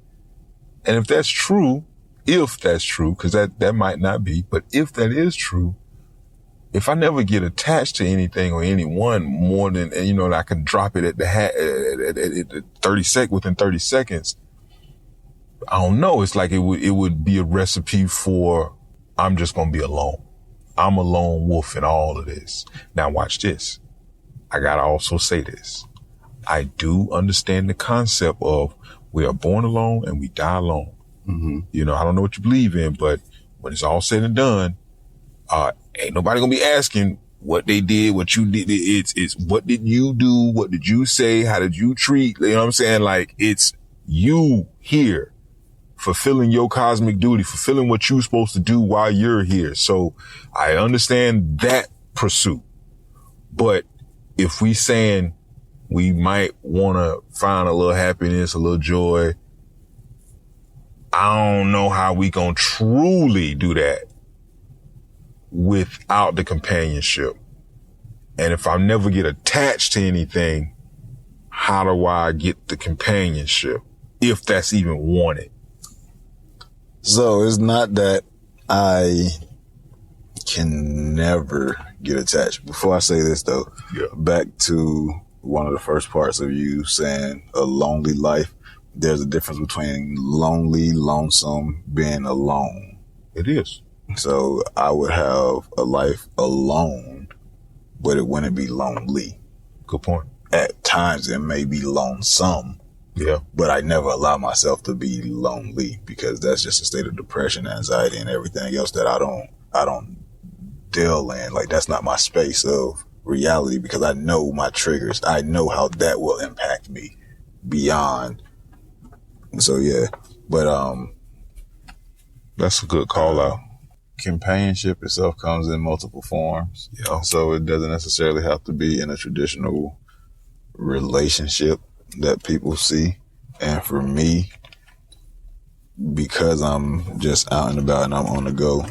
Speaker 3: And if that's true, if that's true, because that might not be, but if that is true, if I never get attached to anything or anyone more than, I can drop it at the 30 within 30 seconds. I don't know. It's like it would be a recipe for, I'm just going to be alone. I'm a lone wolf in all of this. Now watch this. I got to also say this. I do understand the concept of we are born alone and we die alone. Mm-hmm. I don't know what you believe in, but when it's all said and done, ain't nobody gonna be asking what they did, what you did. It's what did you do? What did you say? How did you treat? You know what I'm saying? Like, it's you here fulfilling your cosmic duty, fulfilling what you're supposed to do while you're here. So I understand that pursuit. But if we saying we might want to find a little happiness, a little joy, I don't know how we gonna truly do that without the companionship. And if I never get attached to anything, how do I get the companionship, if that's even wanted?
Speaker 4: So it's not that I can never get attached. Before I say this though, back to one of the first parts of you saying a lonely life, there's a difference between lonely, lonesome, being alone.
Speaker 3: It is.
Speaker 4: So I would have a life alone, but it wouldn't be lonely.
Speaker 3: Good point.
Speaker 4: At times it may be lonesome.
Speaker 3: Yeah.
Speaker 4: But I never allow myself to be lonely, because that's just a state of depression, anxiety, and everything else that I don't deal in. Like, that's not my space of reality, because I know my triggers. I know how that will impact me beyond. So yeah, but
Speaker 3: that's a good call out.
Speaker 4: Companionship itself comes in multiple forms.
Speaker 3: Yeah.
Speaker 4: So it doesn't necessarily have to be in a traditional relationship that people see. And for me, because I'm just out and about and I'm on the go,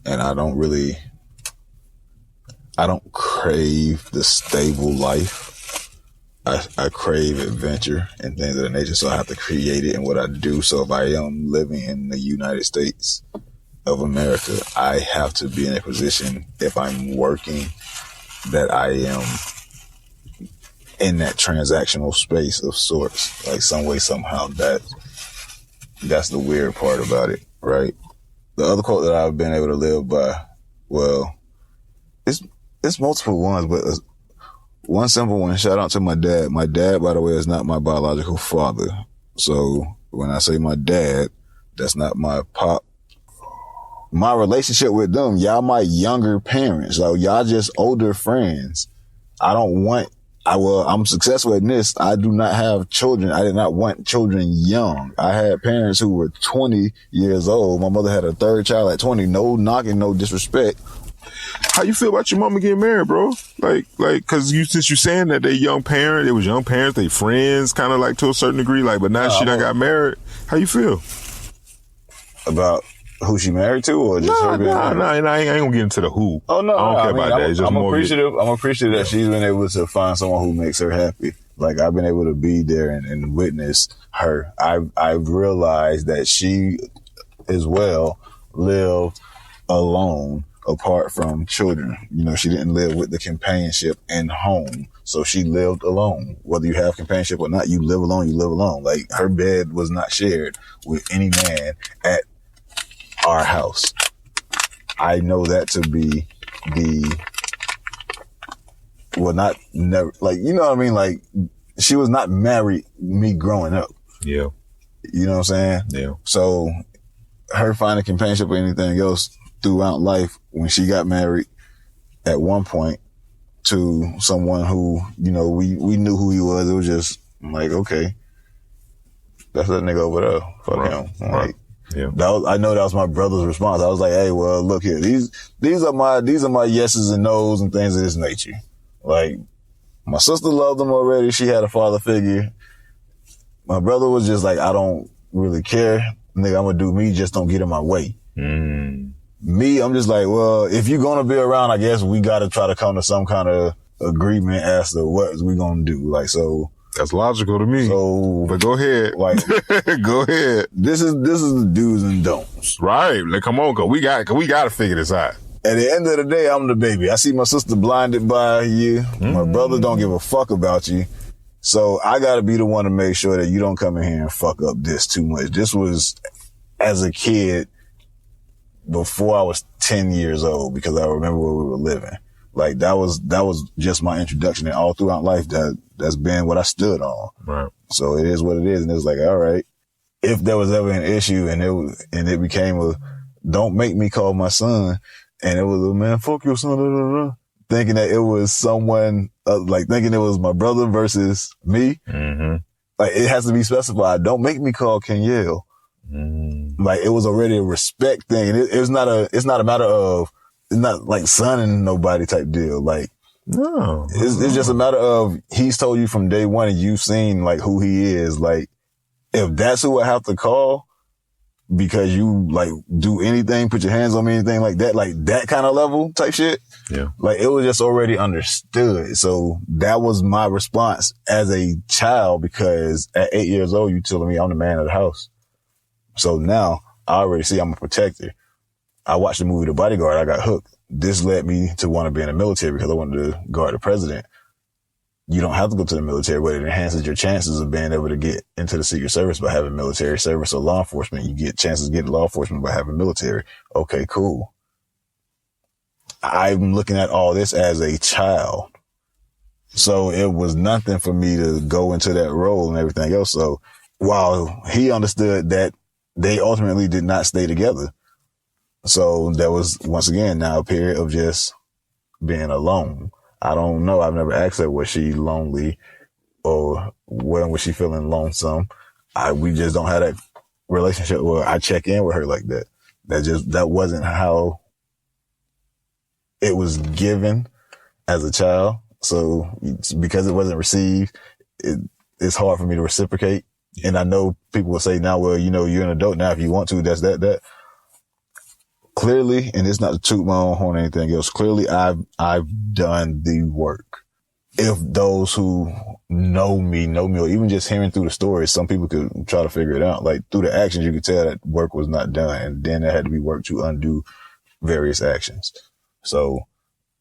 Speaker 4: and I don't crave the stable life. I crave adventure and things of that nature, so I have to create it in what I do. So if I am living in the United States of America, I have to be in a position, if I'm working, that I am in that transactional space of sorts, like some way, somehow. That's the weird part about it, right? The other quote that I've been able to live by, well, it's multiple ones, but one simple one. Shout out to my dad. My dad, by the way, is not my biological father. So when I say my dad, that's not my pop. My relationship with them, y'all my younger parents. So y'all just older friends. I'm successful in this. I do not have children. I did not want children young. I had parents who were 20 years old. My mother had a third child at 20. No knocking, no disrespect.
Speaker 3: How you feel about your mama getting married, bro? Like, cause since you're saying that they young parents, they friends, kind of like to a certain degree, like, but now she done got married. How you feel?
Speaker 4: About who she married to, or just her being married?
Speaker 3: No, I ain't gonna get into the who.
Speaker 4: Oh no,
Speaker 3: I don't care about that. It's just
Speaker 4: I'm appreciative that she's been able to find someone who makes her happy. Like, I've been able to be there and witness her. I've realized that she as well lived alone, apart from children. She didn't live with the companionship in home. So she lived alone. Whether you have companionship or not, you live alone, you live alone. Like, her bed was not shared with any man at our house. I know that to be never, like, you know what I mean? Like, she was not married me growing up.
Speaker 3: Yeah.
Speaker 4: You know what I'm saying?
Speaker 3: Yeah. So
Speaker 4: her finding companionship or anything else throughout life, when she got married at one point to someone who, we knew who he was, it was just like, okay, that's that nigga over there. Fuck him. Like,
Speaker 3: yeah.
Speaker 4: I know that was my brother's response. I was like, hey, well, look here. These are my yeses and nos and things of this nature. Like, my sister loved him already. She had a father figure. My brother was just like, I don't really care. Nigga, I'm gonna do me. Just don't get in my way. Me, I'm just like, well, if you're gonna be around, I guess we gotta try to come to some kind of agreement as to what we gonna do. Like, so
Speaker 3: That's logical to me.
Speaker 4: So,
Speaker 3: but go ahead.
Speaker 4: Like,
Speaker 3: go ahead.
Speaker 4: This is the do's and don'ts.
Speaker 3: Right. Like, come on, cause we got to figure this out.
Speaker 4: At the end of the day, I'm the baby. I see my sister blinded by you. My brother don't give a fuck about you. So I got to be the one to make sure that you don't come in here and fuck up this too much. This was as a kid before I was 10 years old, because I remember where we were living. Like, that was just my introduction, and all throughout life that's been what I stood on.
Speaker 3: Right.
Speaker 4: So it is what it is. And it's like, all right, if there was ever an issue and it became a, don't make me call my son, and it was a, man, fuck your son, blah, blah, blah, thinking that it was someone, like thinking it was my brother versus me. Mm-hmm. Like, it has to be specified. Don't make me call Kenyel. Like, it was already a respect thing. And it's not a matter of, it's not like sonning nobody type deal. Like, no, it's just a matter of, he's told you from day one and you've seen like who he is. Like, if that's who I have to call because you like do anything, put your hands on me, anything like that kind of level type shit. Yeah. Like, it was just already understood. So that was my response as a child, because at 8 years old, you telling me I'm the man of the house. So now I already see I'm a protector. I watched the movie The Bodyguard. I got hooked. This led me to want to be in the military because I wanted to guard the president. You don't have to go to the military, but it enhances your chances of being able to get into the Secret Service by having military service or law enforcement. You get chances of getting law enforcement by having military. Okay, cool. I'm looking at all this as a child. So it was nothing for me to go into that role and everything else. So while he understood that they ultimately did not stay together. So there was, once again, now a period of just being alone. I don't know. I've never asked her, was she lonely or when was she feeling lonesome? We just don't have that relationship where I check in with her like that. That wasn't how it was given as a child. So because it wasn't received, it's hard for me to reciprocate. And I know people will say now, well, you're an adult now. If you want to, that's that. Clearly, and it's not to toot my own horn or anything else, clearly I've done the work. If those who know me, or even just hearing through the stories, some people could try to figure it out. Like, through the actions, you could tell that work was not done. And then there had to be work to undo various actions. So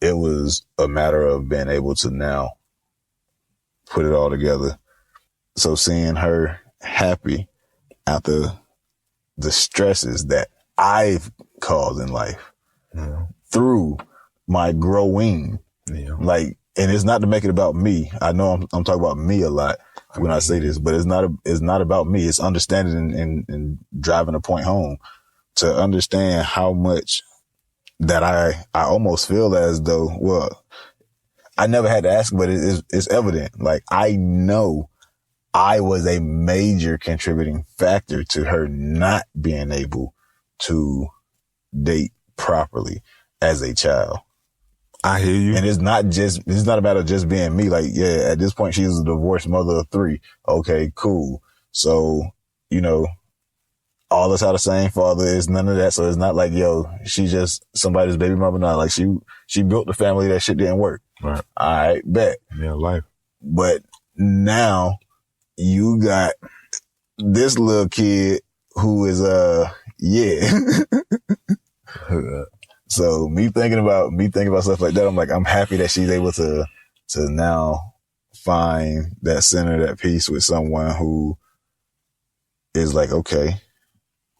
Speaker 4: it was a matter of being able to now put it all together. So seeing her happy after the stresses that I've caused in life through my growing, like, and it's not to make it about me. I know I'm talking about me a lot when I say this, but it's not about me. It's understanding and driving a point home to understand how much that I almost feel as though, well, I never had to ask, but it's evident. Like, I know I was a major contributing factor to her not being able to date properly as a child.
Speaker 3: I hear you.
Speaker 4: And it's not about it just being me. Like, yeah, at this point, she's a divorced mother of 3. Okay, cool. So, all us have the same father. It's none of that. So it's not like, yo, she's just somebody's baby mama. Not like she built the family. That shit didn't work.
Speaker 3: Right.
Speaker 4: All right, bet.
Speaker 3: Yeah, life.
Speaker 4: But now you got this little kid who is, yeah. So me thinking about stuff like that, I'm like, I'm happy that she's able to now find that center, that peace with someone who is like, okay,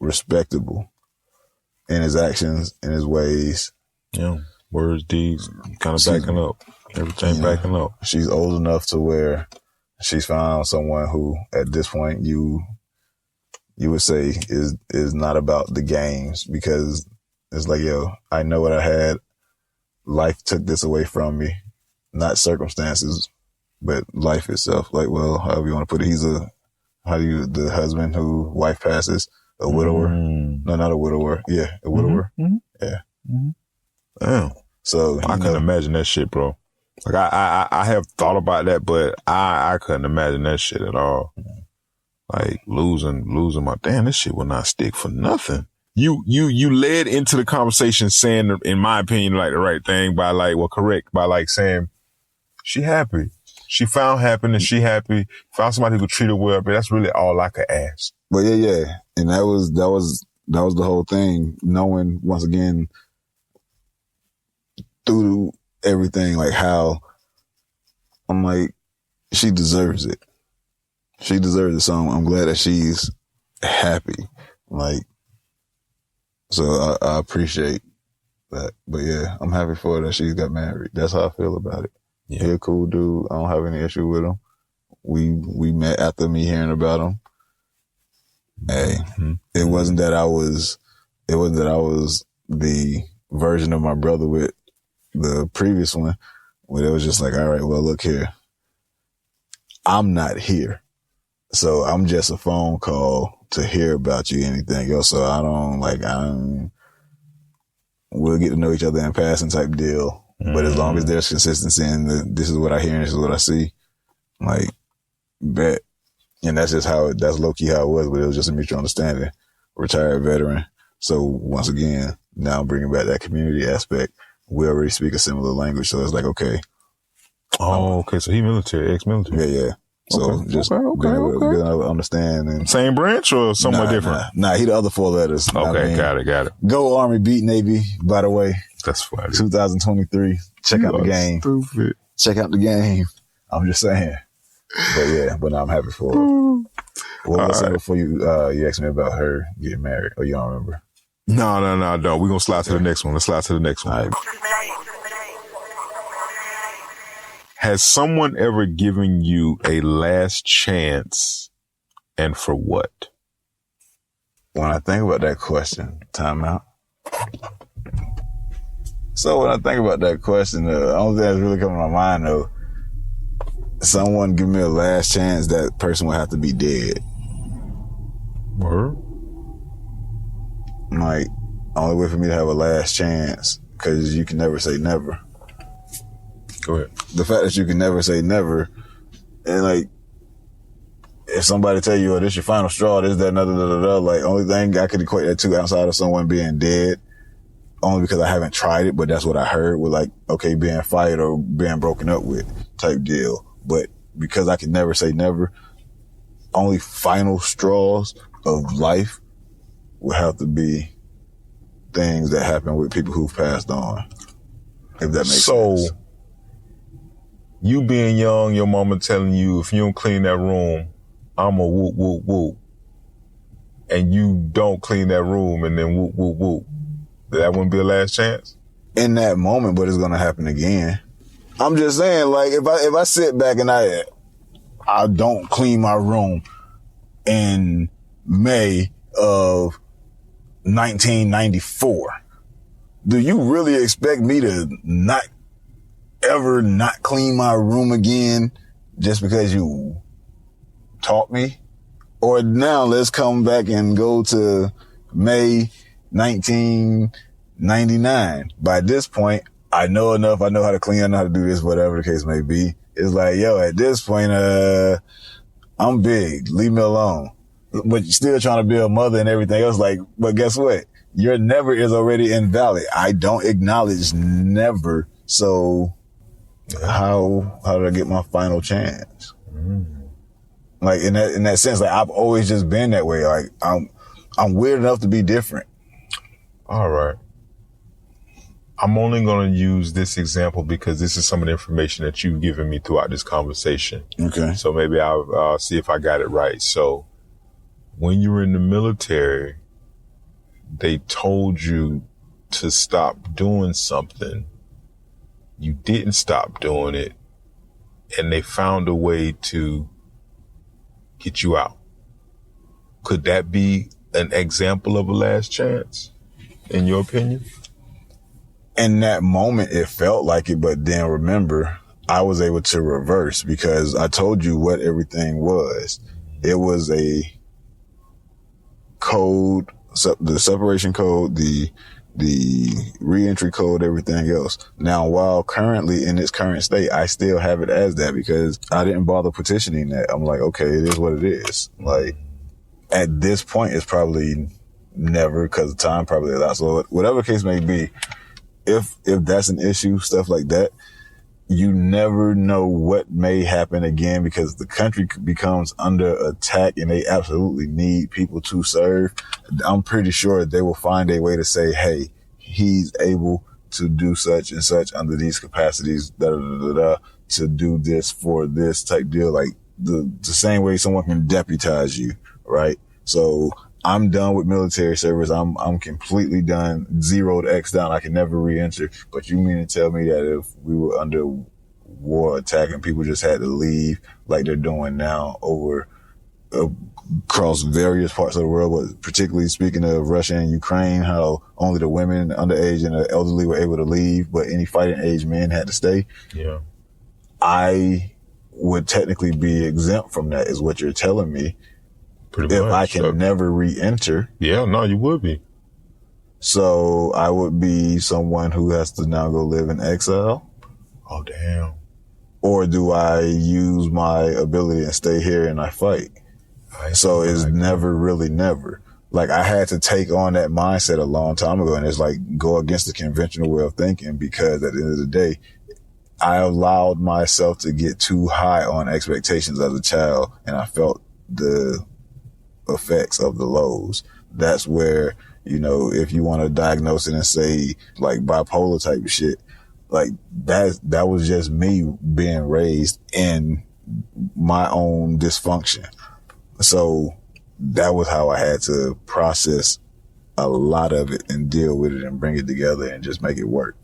Speaker 4: respectable in his actions, in his ways.
Speaker 3: Yeah. Words, deeds, kind of backing up. Everything backing up.
Speaker 4: She's old enough to where she's found someone who, at this point, you would say is not about the games, because it's like, yo, I know what I had. Life took this away from me, not circumstances, but life itself. Like, well, however you want to put it, the husband who wife passes, a widower. No, not a widower. Yeah, a widower. Mm-hmm. Yeah. Mm-hmm. Damn. So
Speaker 3: I couldn't imagine that shit, bro. Like, I have thought about that, but I couldn't imagine that shit at all. Mm-hmm. Like, losing my, damn, this shit will not stick for nothing. You led into the conversation saying, in my opinion, like the right thing by like, well, correct, by like saying, she happy. She found happiness. She happy. Found somebody who could treat her well. But that's really all I could ask.
Speaker 4: But yeah. And that was the whole thing. Knowing once again through everything, like how I'm like, she deserves it. She deserves it. So I'm glad that she's happy. Like, so I appreciate that. But yeah, I'm happy for her that she's got married. That's how I feel about it. Yeah. He a cool dude. I don't have any issue with him. We met after me hearing about him. Hey, it wasn't that I was the version of my brother with the previous one, where it was just like, all right, well, look here. I'm not here. So I'm just a phone call to hear about you, anything else. So we'll get to know each other in passing type deal. But as long as there's consistency and this is what I hear and this is what I see, like, bet. And that's just that's low key how it was, but it was just a mutual understanding. Retired veteran. So once again, now I'm bringing back that community aspect. We already speak a similar language. So it's like, okay.
Speaker 3: Oh, okay. So he military, ex-military.
Speaker 4: Yeah. So
Speaker 3: okay.
Speaker 4: just
Speaker 3: being able
Speaker 4: to understand. And
Speaker 3: same branch or somewhat different?
Speaker 4: Nah, he the other 4 letters.
Speaker 3: Okay, got it.
Speaker 4: Go Army, beat Navy, by the way.
Speaker 3: That's funny.
Speaker 4: 2023. Check out the game.
Speaker 3: Stupid.
Speaker 4: Check out the game. I'm just saying. But yeah, but I'm happy for her. What was it before you asked me about her getting married? Or you don't remember?
Speaker 3: No. We're going to slide to the next one. Let's slide to the next one.
Speaker 4: All right.
Speaker 3: Has someone ever given you a last chance, and for what?
Speaker 4: When I think about that question, time out. So when I think about that question, the only thing that's really coming to my mind, though, someone give me a last chance, that person would have to be dead.
Speaker 3: Word?
Speaker 4: Like, only way for me to have a last chance, because you can never say never.
Speaker 3: Go ahead.
Speaker 4: The fact that you can never say never, and like, if somebody tell you, oh, this your final straw, this, that, another, like, only thing I could equate that to outside of someone being dead, only because I haven't tried it, but that's what I heard with, like, okay, being fired or being broken up with type deal. But because I can never say never, only final straws of life would have to be things that happen with people who've passed on. If that makes sense. So,
Speaker 3: you being young, your mama telling you, if you don't clean that room, I'm a whoop, whoop, whoop. And you don't clean that room and then whoop, whoop, whoop. That wouldn't be a last chance?
Speaker 4: In that moment, but it's going to happen again. I'm just saying, like, if I sit back and I don't clean my room in May of 1994, do you really expect me to not ever not clean my room again just because you taught me? Or now let's come back and go to May 1999. By this point, I know enough. I know how to clean. I know how to do this, whatever the case may be. It's like, yo, at this point, I'm big. Leave me alone. But you're still trying to be a mother and everything else. Like, but guess what? Your never is already invalid. I don't acknowledge never. So how did I get my final chance? Like in that sense, like I've always just been that way. Like I'm weird enough to be different.
Speaker 3: All right. I'm only going to use this example because this is some of the information that you've given me throughout this conversation.
Speaker 4: Okay.
Speaker 3: So maybe I'll see if I got it right. So when you were in the military, they told you to stop doing something. You didn't stop doing it, and they found a way to get you out. Could that be an example of a last chance, in your opinion?
Speaker 4: In that moment, it felt like it, but then remember, I was able to reverse because I told you what everything was. It was a code, the separation code, the re-entry code, everything else. Now, while currently in its current state, I still have it as that because I didn't bother petitioning that. I'm like, okay, it is what it is. Like, at this point, it's probably never because the time probably allows. So whatever case may be, if that's an issue, stuff like that, you never know what may happen again because the country becomes under attack and they absolutely need people to serve. I'm pretty sure they will find a way to say, hey, he's able to do such and such under these capacities, to do this for this type deal. Like the same way someone can deputize you, right? So I'm done with military service. I'm completely done. 0 to X down. I can never re-enter. But you mean to tell me that if we were under war attack and people just had to leave like they're doing now over across various parts of the world, but particularly speaking of Russia and Ukraine, how only the women, underage and the elderly were able to leave, but any fighting age men had to stay.
Speaker 3: Yeah.
Speaker 4: I would technically be exempt from that is what you're telling me.
Speaker 3: Pretty
Speaker 4: if
Speaker 3: much.
Speaker 4: I can never re-enter.
Speaker 3: Yeah, no, you would be.
Speaker 4: So I would be someone who has to now go live in exile.
Speaker 3: Oh, damn.
Speaker 4: Or do I use my ability and stay here and I fight? So it's never really never. Like I had to take on that mindset a long time ago and it's like go against the conventional way of thinking because at the end of the day, I allowed myself to get too high on expectations as a child and I felt the effects of the lows. That's where, you know, if you want to diagnose it and say like bipolar type of shit, like that was just me being raised in my own dysfunction. So that was how I had to process a lot of it and deal with it and bring it together and just make it work.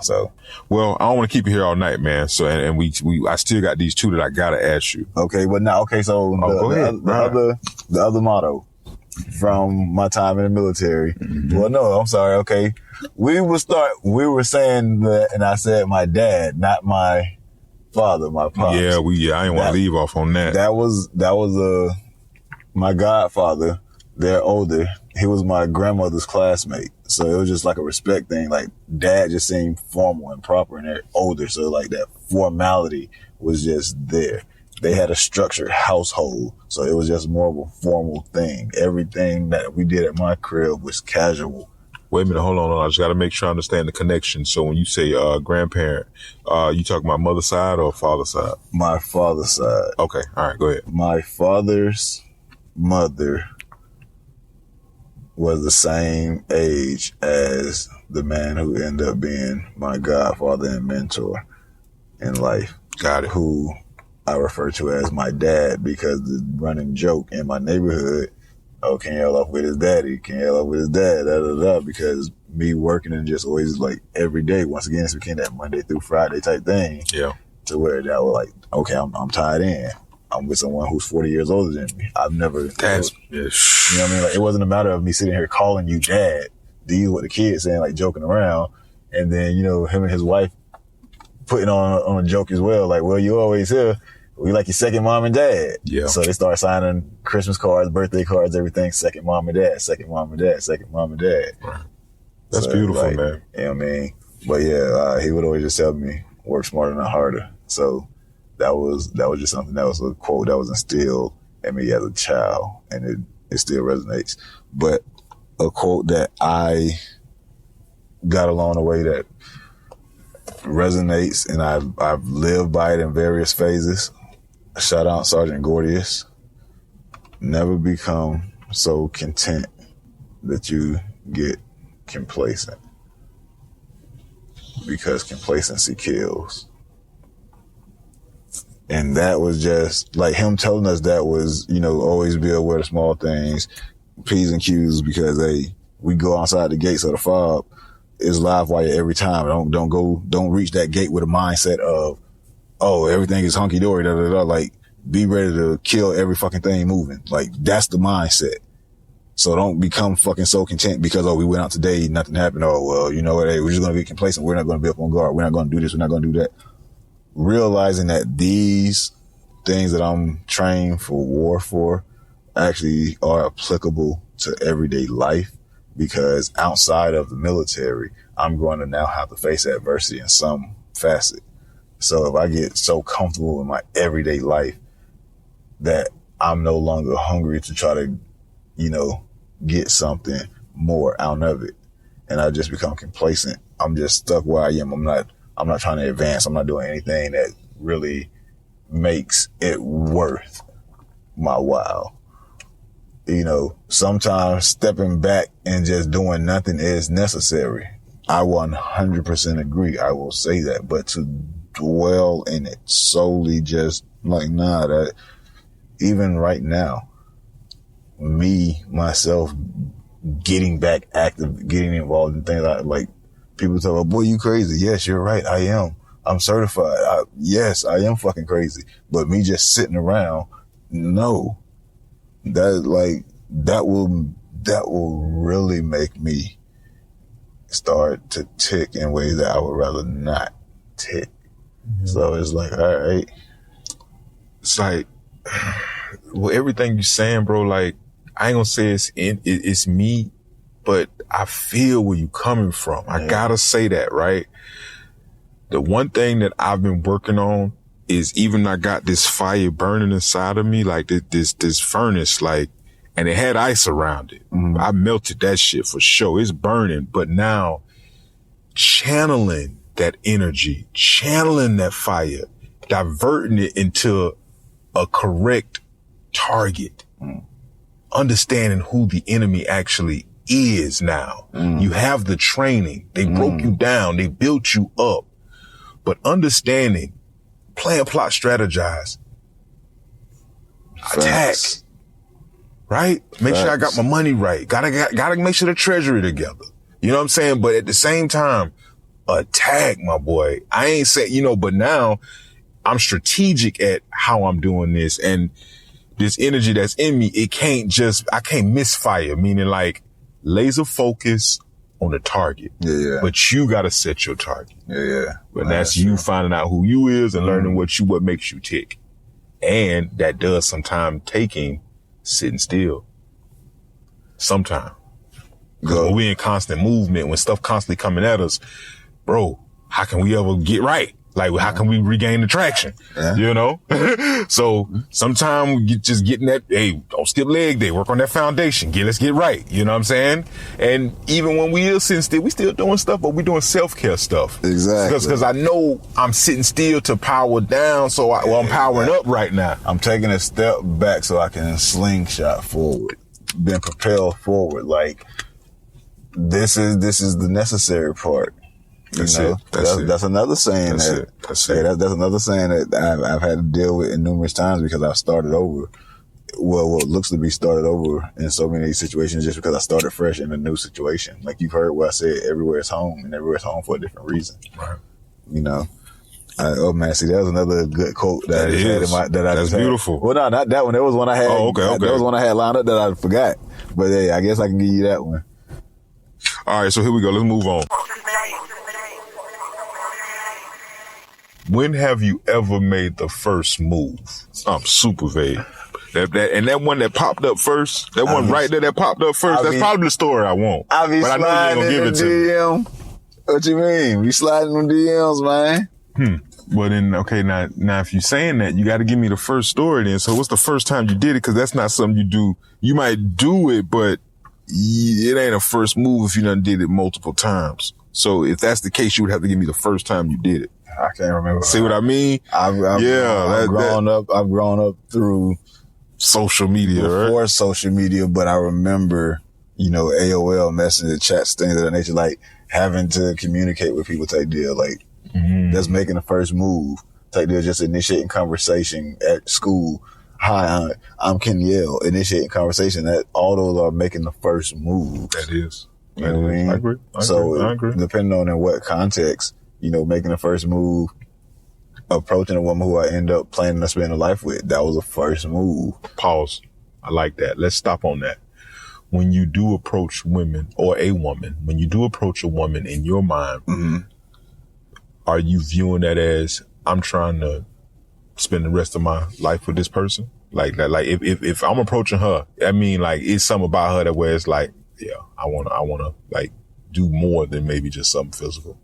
Speaker 4: So,
Speaker 3: well, I don't want to keep you here all night, man. So, and I still got these 2 that I gotta ask you.
Speaker 4: Okay, but now, okay, so the other motto from my time in the military. Mm-hmm. Well, no, I'm sorry. Okay, we were saying that, and I said my dad, not my father, my pops.
Speaker 3: Yeah, I didn't want to leave off on that.
Speaker 4: That was my godfather. They're older. He was my grandmother's classmate. So it was just like a respect thing. Like dad just seemed formal and proper and they're older. So like that formality was just there. They had a structured household. So it was just more of a formal thing. Everything that we did at my crib was casual.
Speaker 3: Wait a minute, hold on. I just got to make sure I understand the connection. So when you say grandparent, you talking about mother's side or father's side?
Speaker 4: My father's side.
Speaker 3: Okay, all right, go ahead.
Speaker 4: My father's mother was the same age as the man who ended up being my godfather and mentor in life.
Speaker 3: Got it.
Speaker 4: Who I refer to as my dad because the running joke in my neighborhood, oh, Kenyel off with his daddy, Kenyel off with his dad, because me working and just always like every day, once again, it became that Monday through Friday type thing.
Speaker 3: Yeah.
Speaker 4: To where that was like, okay, I'm tied in. I'm with someone who's 40 years older than me. I've never, you know what I mean? Like, it wasn't a matter of me sitting here calling you dad. These were the kids saying, like, joking around. And then, you know, him and his wife putting on a joke as well. Like, well, you always here. We like your second mom and dad. Yeah. So they start signing Christmas cards, birthday cards, everything. Second mom and dad, second mom and dad, second mom and dad.
Speaker 3: Right. That's so beautiful, like, man.
Speaker 4: You know what I mean? But yeah, he would always just tell me, work smarter, not harder. So that was just something that was a quote that was instilled in me as a child, and it still resonates. But a quote that I got along the way that resonates, and I've lived by it in various phases. Shout out Sergeant Gordius. Never become so content that you get complacent, because complacency kills. And that was just like him telling us that was, you know, always be aware of small things, P's and Q's, because we go outside the gates of the fob is live wire every time. Don't reach that gate with a mindset of, oh, everything is hunky dory, Like, be ready to kill every fucking thing moving. Like, that's the mindset. So don't become fucking so content because, oh, we went out today, nothing happened. Oh, well, you know what? Hey, we're just going to be complacent. We're not going to be up on guard. We're not going to do this. We're not going to do that. Realizing that these things that I'm trained for war for actually are applicable to everyday life, because outside of the military, I'm going to now have to face adversity in some facet. So if I get so comfortable in my everyday life that I'm no longer hungry to try to, you know, get something more out of it, and I just become complacent, I'm just stuck where I am. I'm not I'm not trying to advance. I'm not doing anything that really makes it worth my while. You know, sometimes stepping back and just doing nothing is necessary. I 100% agree. I will say that. But to dwell in it solely, just like, nah, that even right now, myself, getting back active, getting involved in things like people tell me, boy, you crazy. Yes, you're right. I am. I'm certified. Yes, I am fucking crazy. But me just sitting around, no, that will really make me start to tick in ways that I would rather not tick. Mm-hmm. So it's like, all right.
Speaker 3: It's like, well, everything you're saying, bro, like, I ain't gonna say it's me, but I feel where you coming from. I gotta say that, right? The one thing that I've been working on is, even I got this fire burning inside of me, like this furnace, like, and it had ice around it. Mm-hmm. I melted that shit for sure. It's burning, but now channeling that energy, channeling that fire, diverting it into a correct target. Mm. Understanding who the enemy actually is now. Mm. You have the training. They broke you down. They built you up. But understanding, plan, plot, strategize, attack, right? Make sure I got my money right. Gotta make sure the treasury together. You know what I'm saying? But at the same time, attack, my boy. I ain't saying, but now I'm strategic at how I'm doing this, and this energy that's in me, I can't misfire, meaning like laser focus on the target. Yeah. But you gotta set your target. Yeah. But that's you finding out who you is and learning what makes you tick. And that does sometimes taking sitting still. Sometime. Because when we in constant movement, when stuff constantly coming at us, bro, how can we ever get right? Like, how can we regain the traction? Yeah. You know? So sometimes we just getting that, hey, don't skip leg day, work on that foundation. Let's get right. You know what I'm saying? And even when we is sitting still, we still doing stuff, but we doing self-care stuff. Exactly. Because I know I'm sitting still to power down, so I'm powering up right now.
Speaker 4: I'm taking a step back so I can slingshot forward, then propel forward. Like, this is the necessary part. That's another saying that's another saying that I've had to deal with in numerous times, because I've started over. Well, what looks to be started over in so many situations just because I started fresh in a new situation. Like, you've heard what I said, everywhere is home, and everywhere is home for a different reason. Right. You know? Oh man, see, that was another good quote that I just had
Speaker 3: That's beautiful.
Speaker 4: Well, no, not that one. That was one I had.
Speaker 3: Oh, okay.
Speaker 4: That was one I had lined up that I forgot. But hey, I guess I can give you that one.
Speaker 3: All right, so here we go. Let's move on. When have you ever made the first move? I'm super vague. That one that popped up first, that one right there that popped up first, that's probably the story I want.
Speaker 4: But I know you ain't gonna give it to me. What you mean? We sliding on DMs, man.
Speaker 3: Well then, okay, now if you're saying that, you gotta give me the first story then. So what's the first time you did it? Cause that's not something you do. You might do it, but it ain't a first move if you done did it multiple times. So if that's the case, you would have to give me the first time you did it.
Speaker 4: I can't remember.
Speaker 3: See what I mean?
Speaker 4: I've grown up through
Speaker 3: social media,
Speaker 4: before social media, but I remember, AOL Messenger chats, things of that nature, like having to communicate with people type deal, like that's making the first move type deal, just initiating conversation at school. Hi, I'm Kenyel, initiating conversation. That all those are making the first move.
Speaker 3: That is.
Speaker 4: You know what I mean?
Speaker 3: I agree. I agree.
Speaker 4: Depending on in what context, making the first move, approaching a woman who I end up planning to spend a life with, that was the first move.
Speaker 3: Pause. I like that. Let's stop on that. When you do approach women or a woman, when you do approach a woman in your mind, are you viewing that as, I'm trying to spend the rest of my life with this person? Like that, like if I'm approaching her, I mean, like, it's something about her that where it's like, yeah, I wanna like do more than maybe just something physical.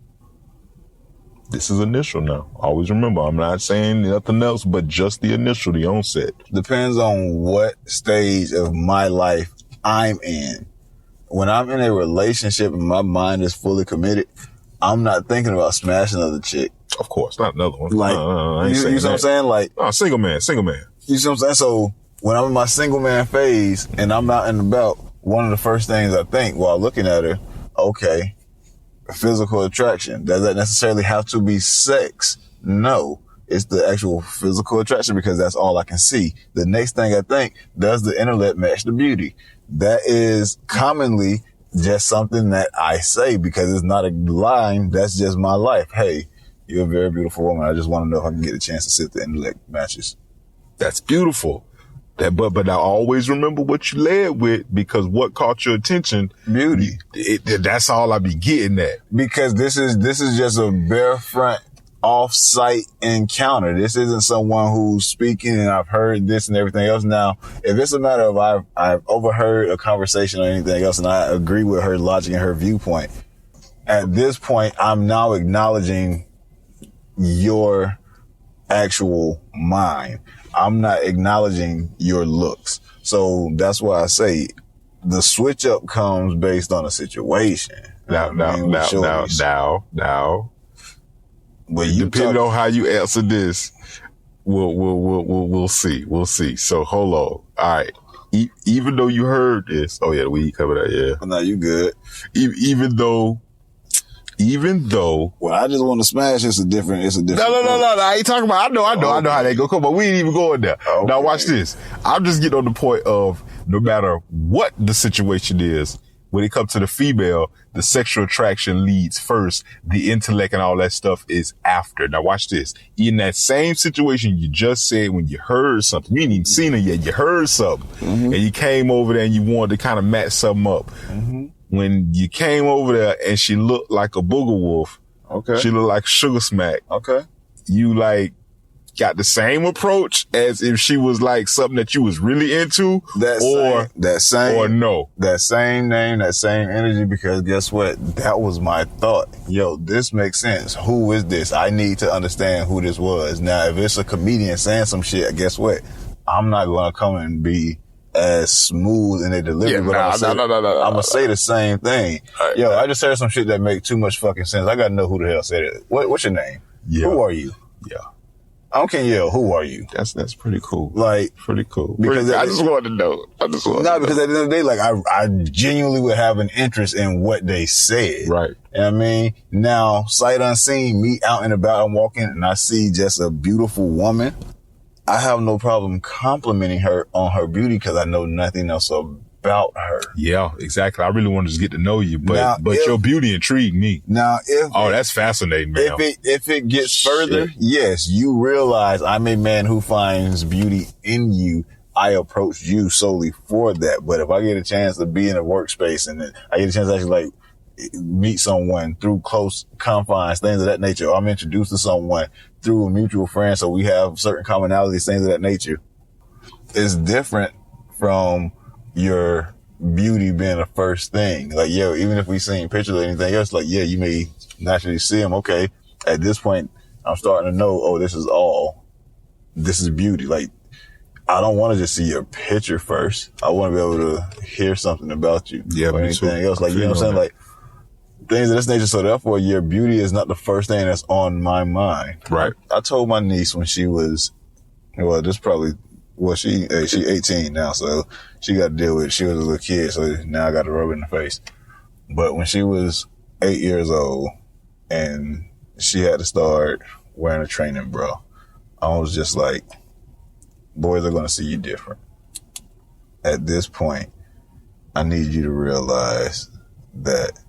Speaker 3: This is initial now. Always remember, I'm not saying nothing else but just the initial, the onset.
Speaker 4: Depends on what stage of my life I'm in. When I'm in a relationship and my mind is fully committed, I'm not thinking about smashing another chick.
Speaker 3: Of course, not another one.
Speaker 4: Like,
Speaker 3: I ain't
Speaker 4: you
Speaker 3: saying
Speaker 4: know what I'm
Speaker 3: that.
Speaker 4: saying? Like,
Speaker 3: Oh, single man.
Speaker 4: you see what I'm saying? So when I'm in my single man phase and I'm out and about, one of the first things I think while looking at her, okay, physical attraction. Does that necessarily have to be sex? No. It's the actual physical attraction because that's all I can see. The next thing I think, does the intellect match the beauty? That is commonly just something that I say because it's not a line. That's just my life. Hey, you're a very beautiful woman. I just want to know if I can get a chance to see if the intellect matches.
Speaker 3: That's beautiful. But I always remember what you led with because what caught your attention?
Speaker 4: Beauty.
Speaker 3: That's all I be getting at.
Speaker 4: Because this is just a bare front off-site encounter. This isn't someone who's speaking and I've heard this and everything else. Now, if it's a matter of I've overheard a conversation or anything else and I agree with her logic and her viewpoint, at this point, I'm now acknowledging your actual mind. I'm not acknowledging your looks. So that's why I say the switch up comes based on a situation.
Speaker 3: Now.
Speaker 4: Well,
Speaker 3: Depending on how you answer this, we'll see. We'll see. So hold on. All right. Even though you heard this, oh yeah, we covered that. Yeah.
Speaker 4: No, you good.
Speaker 3: Even though.
Speaker 4: Well, I just want to smash. It's a different.
Speaker 3: No. I ain't talking about. I know how they go. Come on, we ain't even going there.
Speaker 4: Okay.
Speaker 3: Now watch this. I'm just getting on the point of no matter what the situation is, when it comes to the female, the sexual attraction leads first. The intellect and all that stuff is after. Now watch this. In that same situation you just said when you heard something, you ain't even seen it yet. You heard something and you came over there and you wanted to kind of match something up. When you came over there and she looked like a booger wolf.
Speaker 4: Okay.
Speaker 3: She looked like Sugar Smack.
Speaker 4: Okay.
Speaker 3: You like got the same approach as if she was like something that you was really into
Speaker 4: That same name, that same energy, because guess what? That was my thought. Yo, this makes sense. Who is this? I need to understand who this was. Now, if it's a comedian saying some shit, guess what? I'm not going to come and be as smooth in their delivery, but I'm gonna say the same thing. Right, yo, I just heard some shit that make too much fucking sense. I gotta know who the hell said it. What's your name?
Speaker 3: Yeah.
Speaker 4: Who are you?
Speaker 3: Yeah.
Speaker 4: I don't Kenyel, who are you?
Speaker 3: That's pretty cool.
Speaker 4: Like,
Speaker 3: pretty cool.
Speaker 4: Because
Speaker 3: I just wanted to know.
Speaker 4: Because at the end of the day, like, I genuinely would have an interest in what they said.
Speaker 3: Right.
Speaker 4: You know what I mean? Now, sight unseen, me out and about, I'm walking and I see just a beautiful woman. I have no problem complimenting her on her beauty because I know nothing else about her.
Speaker 3: Yeah, exactly. I really want to just get to know you, but
Speaker 4: Now,
Speaker 3: your beauty intrigued me.
Speaker 4: Now,
Speaker 3: that's fascinating, man.
Speaker 4: If it gets further, yes, you realize I'm a man who finds beauty in you. I approached you solely for that. But if I get a chance to be in a workspace and then I get a chance to actually like meet someone through close confines, things of that nature, or I'm introduced to someone through a mutual friend, so we have certain commonalities, things of that nature, it's different from your beauty being the first thing. Like, yo, even if we seen pictures or anything else, like, yeah, you may naturally see them. Okay, at this point, I'm starting to know, oh, this is beauty. Like, I don't want to just see your picture first. I want to be able to hear something about you or anything else. Like, you know what I'm saying? Like, things of this nature. So therefore, your beauty is not the first thing that's on my mind.
Speaker 3: Right.
Speaker 4: I told my niece when she was, she 18 now, so she got to deal with it. She was a little kid, so now I got to rub it in the face. But when she was 8 years old and she had to start wearing a training bra, I was just like, boys are going to see you different. At this point, I need you to realize that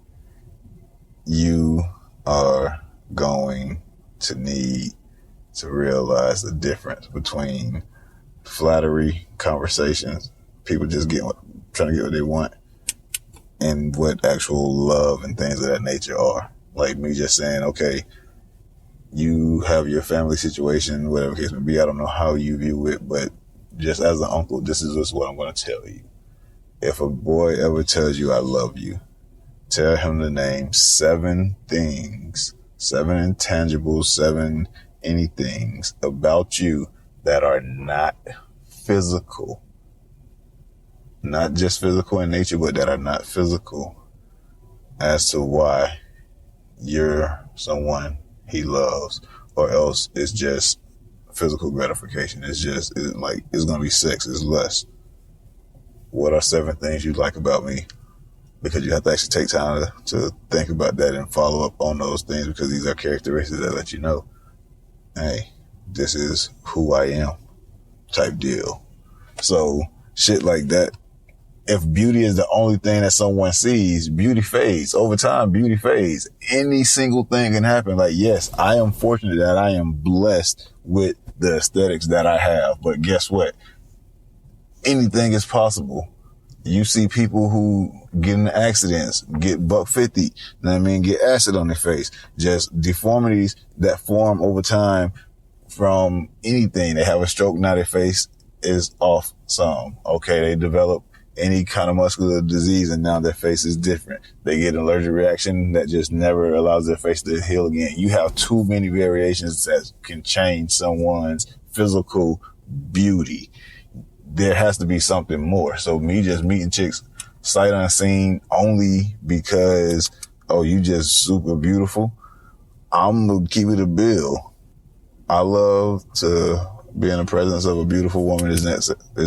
Speaker 4: you are going to need to realize the difference between flattery conversations, people just trying to get what they want, and what actual love and things of that nature are. Like me just saying, okay, you have your family situation, whatever case may be. I don't know how you view it, but just as an uncle, this is just what I'm going to tell you. If a boy ever tells you I love you, tell him to name 7 things, 7 intangibles, 7 anythings about you that are not physical. Not just physical in nature, but that are not physical, as to why you're someone he loves, or else it's just physical gratification. It's going to be sex. It's lust. What are 7 things you like about me? Because you have to actually take time to think about that and follow up on those things, because these are characteristics that let you know, hey, this is who I am type deal. So shit like that. If beauty is the only thing that someone sees, beauty fades. Over time, beauty fades. Any single thing can happen. Like, yes, I am fortunate that I am blessed with the aesthetics that I have. But guess what? Anything is possible. You see people who get in accidents, get $150, you know what I mean, get acid on their face. Just deformities that form over time from anything. They have a stroke, now their face is off some. Okay, they develop any kind of muscular disease and now their face is different. They get an allergic reaction that just never allows their face to heal again. You have too many variations that can change someone's physical beauty. There has to be something more. So me just meeting chicks sight unseen only because, oh, you just super beautiful, I'm going to keep it a bill. I love to be in the presence of a beautiful woman as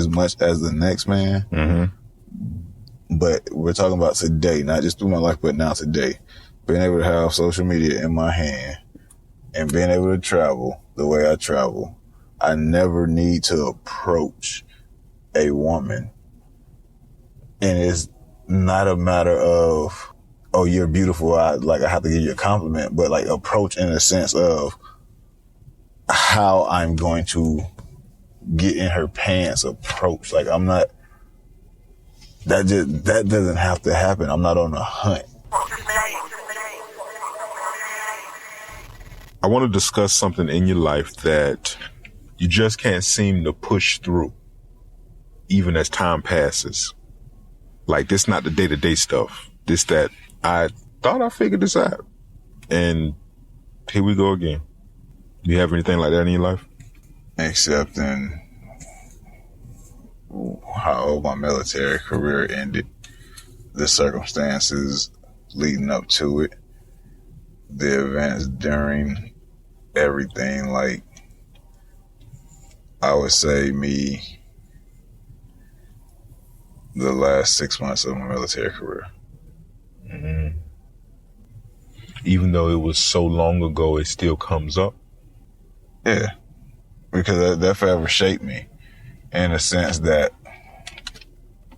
Speaker 4: much as the next man. Mm-hmm. But we're talking about today, not just through my life, but now today. Being able to have social media in my hand and being able to travel the way I travel, I never need to approach a woman. And it's not a matter of, oh, you're beautiful, I have to give you a compliment, but like approach in a sense of how I'm going to get in her pants approach. Like I'm not, that doesn't have to happen. I'm not on a hunt.
Speaker 3: I want to discuss something in your life that you just can't seem to push through, even as time passes. Like, this not the day-to-day stuff. This that I thought I figured this out. And here we go again. Do you have anything like that in your life?
Speaker 4: Except in how my military career ended, the circumstances leading up to it, the events during everything. Like, I would say the last 6 months of my military career.
Speaker 3: Mm-hmm. Even though it was so long ago, it still comes up?
Speaker 4: Yeah, because that forever shaped me in a sense that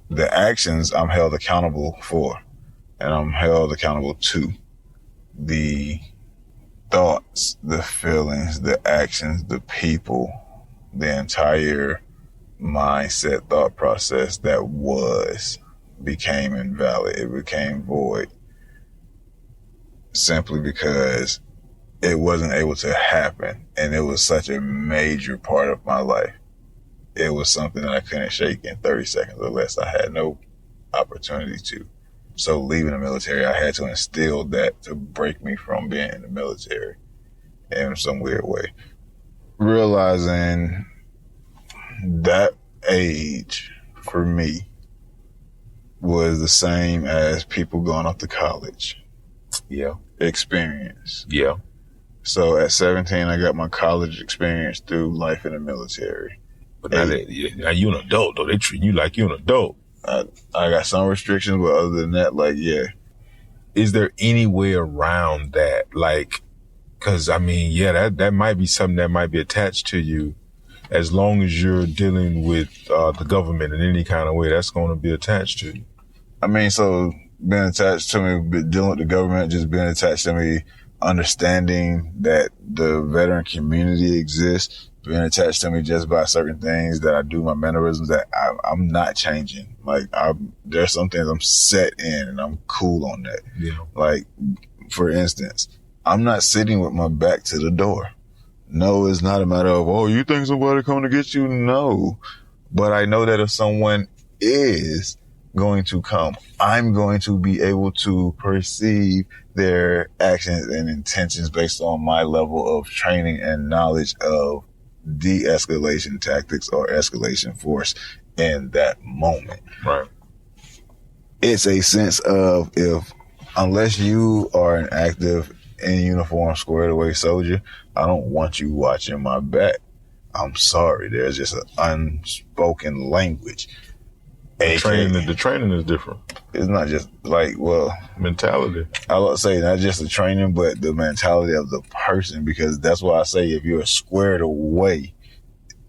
Speaker 4: the actions I'm held accountable for, and I'm held accountable to. The thoughts, the feelings, the actions, the people, the entire mindset, thought process that became invalid. It became void simply because it wasn't able to happen. And it was such a major part of my life. It was something that I couldn't shake in 30 seconds or less. I had no opportunity to. So leaving the military, I had to instill that to break me from being in the military in some weird way. Realizing that age for me was the same as people going off to college.
Speaker 3: Yeah.
Speaker 4: Experience.
Speaker 3: Yeah.
Speaker 4: So at 17, I got my college experience through life in the military.
Speaker 3: But now you're an adult, though. They treat you like you're an adult.
Speaker 4: I got some restrictions, but other than that, like, yeah.
Speaker 3: Is there any way around that? Like, cause I mean, yeah, that might be something that might be attached to you. As long as you're dealing with the government in any kind of way, that's going to be attached to you.
Speaker 4: I mean, so being attached to me, dealing with the government, just being attached to me, understanding that the veteran community exists, being attached to me just by certain things that I do, my mannerisms that I'm not changing. Like, there's some things I'm set in and I'm cool on that.
Speaker 3: Yeah.
Speaker 4: Like, for instance, I'm not sitting with my back to the door. No, it's not a matter of, oh, you think somebody coming to get you? No. But I know that if someone is going to come, I'm going to be able to perceive their actions and intentions based on my level of training and knowledge of de-escalation tactics or escalation force in that moment.
Speaker 3: Right.
Speaker 4: It's a sense of unless you are an active in uniform, squared away soldier, I don't want you watching my back. I'm sorry. There's just an unspoken language.
Speaker 3: The training is different.
Speaker 4: It's not just like, well,
Speaker 3: mentality.
Speaker 4: I would say not just the training, but the mentality of the person, because that's why I say if you're a squared away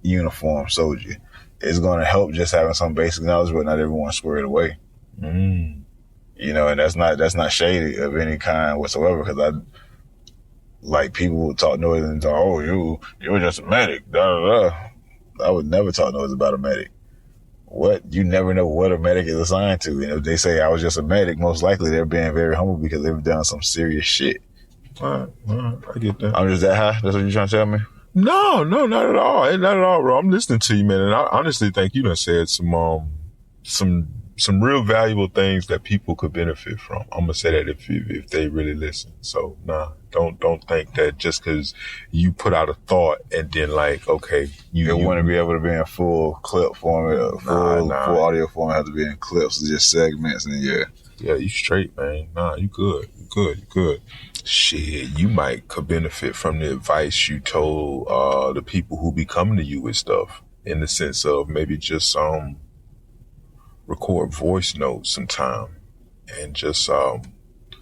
Speaker 4: uniform soldier, it's going to help just having some basic knowledge, but not everyone's squared away.
Speaker 3: Mm.
Speaker 4: You know, and that's not shady of any kind whatsoever, because like people would talk noise and talk, oh, you're just a medic, da da da. I would never talk noise about a medic. What? You never know what a medic is assigned to. And if they say I was just a medic, most likely they're being very humble because they've done some serious shit.
Speaker 3: All right, I get that.
Speaker 4: I'm just that high? That's what you're trying to tell me?
Speaker 3: No, not at all. Not at all, bro. I'm listening to you, man, and I honestly think you done said some real valuable things that people could benefit from. I'm gonna say that if they really listen. So don't think that just because you put out a thought and then like, okay, you
Speaker 4: want to be able to be in full clip format, full audio format, have to be in clips, just segments, and yeah,
Speaker 3: you straight, man. You good. Shit, you could benefit from the advice you told the people who be coming to you with stuff, in the sense of maybe just record voice notes sometime and just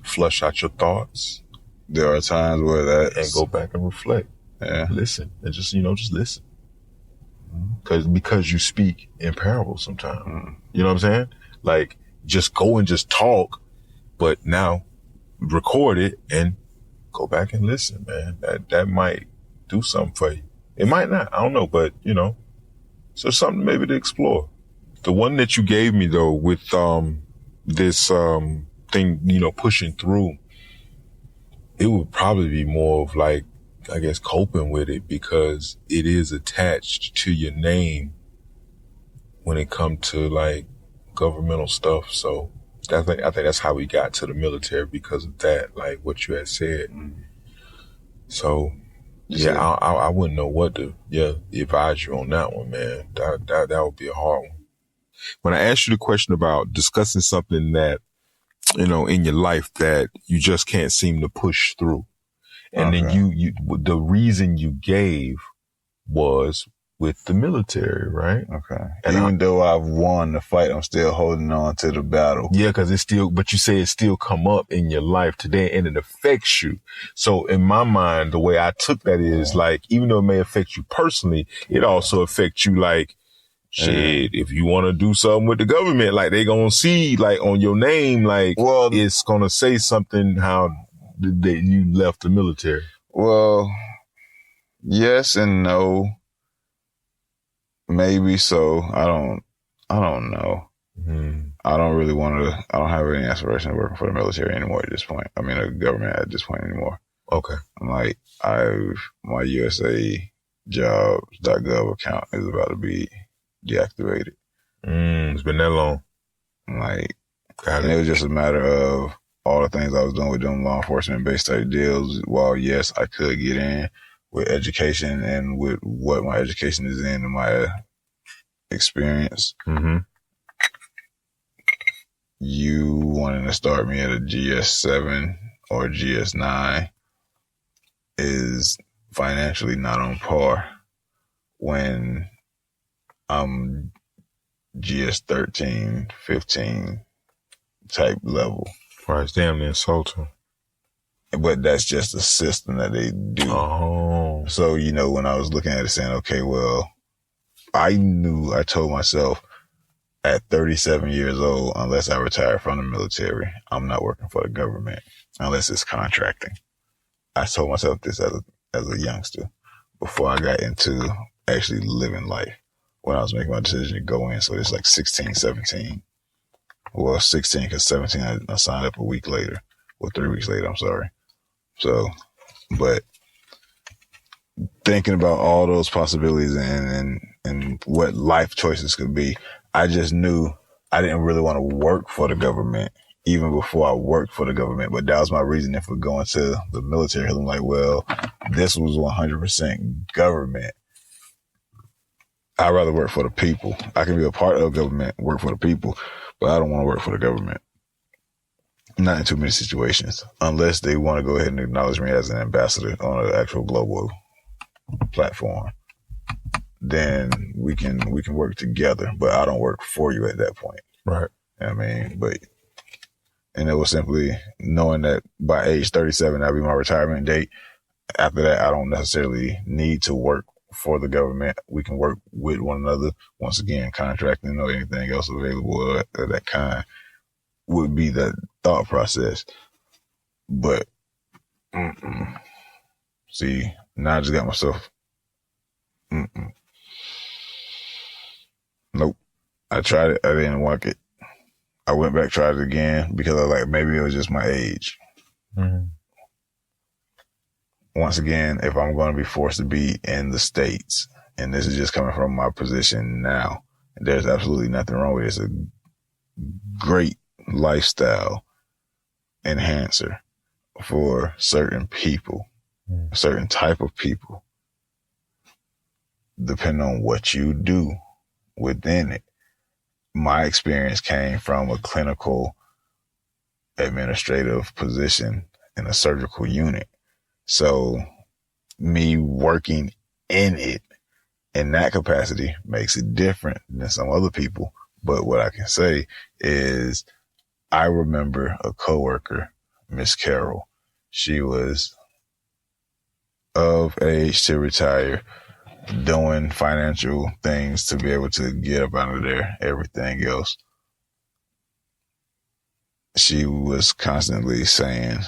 Speaker 3: flush out your thoughts.
Speaker 4: There are times where
Speaker 3: and go back and reflect.
Speaker 4: Yeah.
Speaker 3: Listen and just listen. Because you speak in parables sometimes. Mm. You know what I'm saying? Like, just go and just talk, but now record it and go back and listen, man. That might do something for you. It might not. I don't know, but so something maybe to explore. The one that you gave me though with this thing, pushing through, it would probably be more of like, I guess, coping with it, because it is attached to your name when it comes to like governmental stuff. So I think that's how we got to the military, because of that, like what you had said. So yeah, I wouldn't know what to advise you on that one, man. That would be a hard one. When I asked you the question about discussing something that, in your life that you just can't seem to push through, and then you the reason you gave was with the military, right?
Speaker 4: Okay. And even though I've won the fight, I'm still holding on to the battle.
Speaker 3: Yeah, because but you say it still come up in your life today and it affects you. So in my mind, the way I took that is like, even though it may affect you personally, it also affects you like, shit, if you want to do something with the government, like they gonna see like on your name, like it's gonna say something how that you left the military.
Speaker 4: Well, yes and no. Maybe so. I don't know.
Speaker 3: Mm.
Speaker 4: I don't really I don't have any aspiration of working for the military anymore at this point. I mean, the government at this point anymore.
Speaker 3: Okay.
Speaker 4: I'm like, my USA jobs.gov account is about to be deactivated.
Speaker 3: It's been that long.
Speaker 4: Like, and it was just a matter of all the things I was doing with them law enforcement based type deals. While yes, I could get in with education and with what my education is in and my experience.
Speaker 3: Mm-hmm.
Speaker 4: You wanting to start me at a GS7 or GS9 is financially not on par when I'm GS13, 15 type level.
Speaker 3: Right, it's damn near insulting.
Speaker 4: But that's just the system that they do.
Speaker 3: Oh.
Speaker 4: So, when I was looking at it saying, okay, well, I told myself at 37 years old, unless I retire from the military, I'm not working for the government unless it's contracting. I told myself this as a youngster before I got into actually living life when I was making my decision to go in. So it's like 16, 17. Well, 16 because 17 I signed up a week later. Well, 3 weeks later, I'm sorry. So, but thinking about all those possibilities and what life choices could be, I just knew I didn't really want to work for the government even before I worked for the government. But that was my reasoning for going to the military. I'm like, well, this was 100% government. I'd rather work for the people. I can be a part of government, work for the people, but I don't want to work for the government. Not in too many situations, unless they want to go ahead and acknowledge me as an ambassador on an actual global platform. Then we can work together, but I don't work for you at that point.
Speaker 3: Right.
Speaker 4: I mean, and it was simply knowing that by age 37, that'll be my retirement date. After that, I don't necessarily need to work for the government. We can work with one another. Once again, contracting or anything else available of that kind would be the thought process. But, see, now I just got myself, nope. I tried it. I didn't like it. I went back, tried it again because I was like, maybe it was just my age.
Speaker 3: Mm-hmm.
Speaker 4: Once again, if I'm going to be forced to be in the States, and this is just coming from my position now, there's absolutely nothing wrong with it. It's a great lifestyle enhancer for certain people, a certain type of people, depending on what you do within it. My experience came from a clinical administrative position in a surgical unit. So me working in it in that capacity makes it different than some other people. But what I can say is I remember a coworker, Miss Carol. She was of age to retire, doing financial things to be able to get up out of there, everything else. She was constantly saying,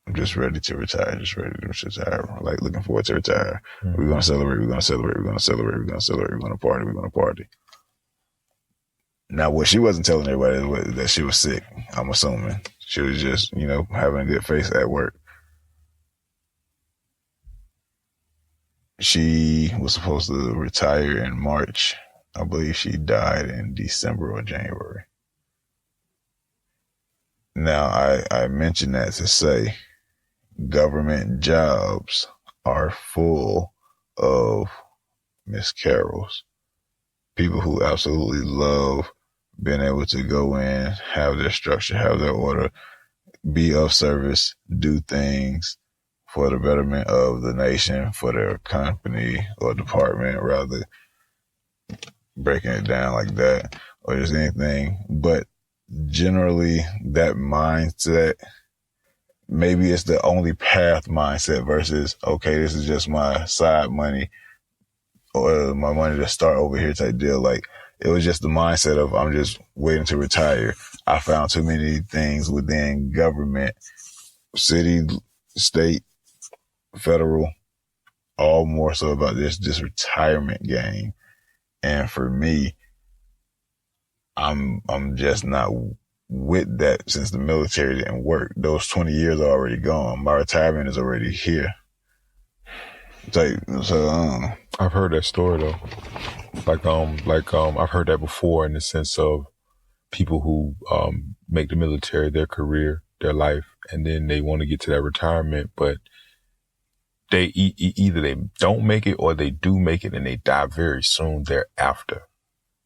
Speaker 4: I'm just ready to retire, just ready to retire. Like looking forward to retire. Mm-hmm. We're going to celebrate, we're going to celebrate, we're going to celebrate, we're going to celebrate, we're going to party, we're going to party. Now, what she wasn't telling everybody was that she was sick, I'm assuming. She was just, having a good face at work. She was supposed to retire in March. I believe she died in December or January. Now, I mentioned that to say government jobs are full of Miss Carols. People who absolutely love being able to go in, have their structure, have their order, be of service, do things for the betterment of the nation, for their company or department, rather, breaking it down like that, or just anything. But generally, that mindset, maybe it's the only path mindset versus, okay, this is just my side money or my money to start over here type deal. Like, it was just the mindset of, I'm just waiting to retire. I found too many things within government, city, state, federal, all more so about this retirement game. And for me, I'm just not with that since the military didn't work. Those 20 years are already gone. My retirement is already here.
Speaker 3: I've heard that story though. I've heard that before in the sense of people who make the military their career, their life, and then they want to get to that retirement, but they either they don't make it or they do make it and they die very soon thereafter.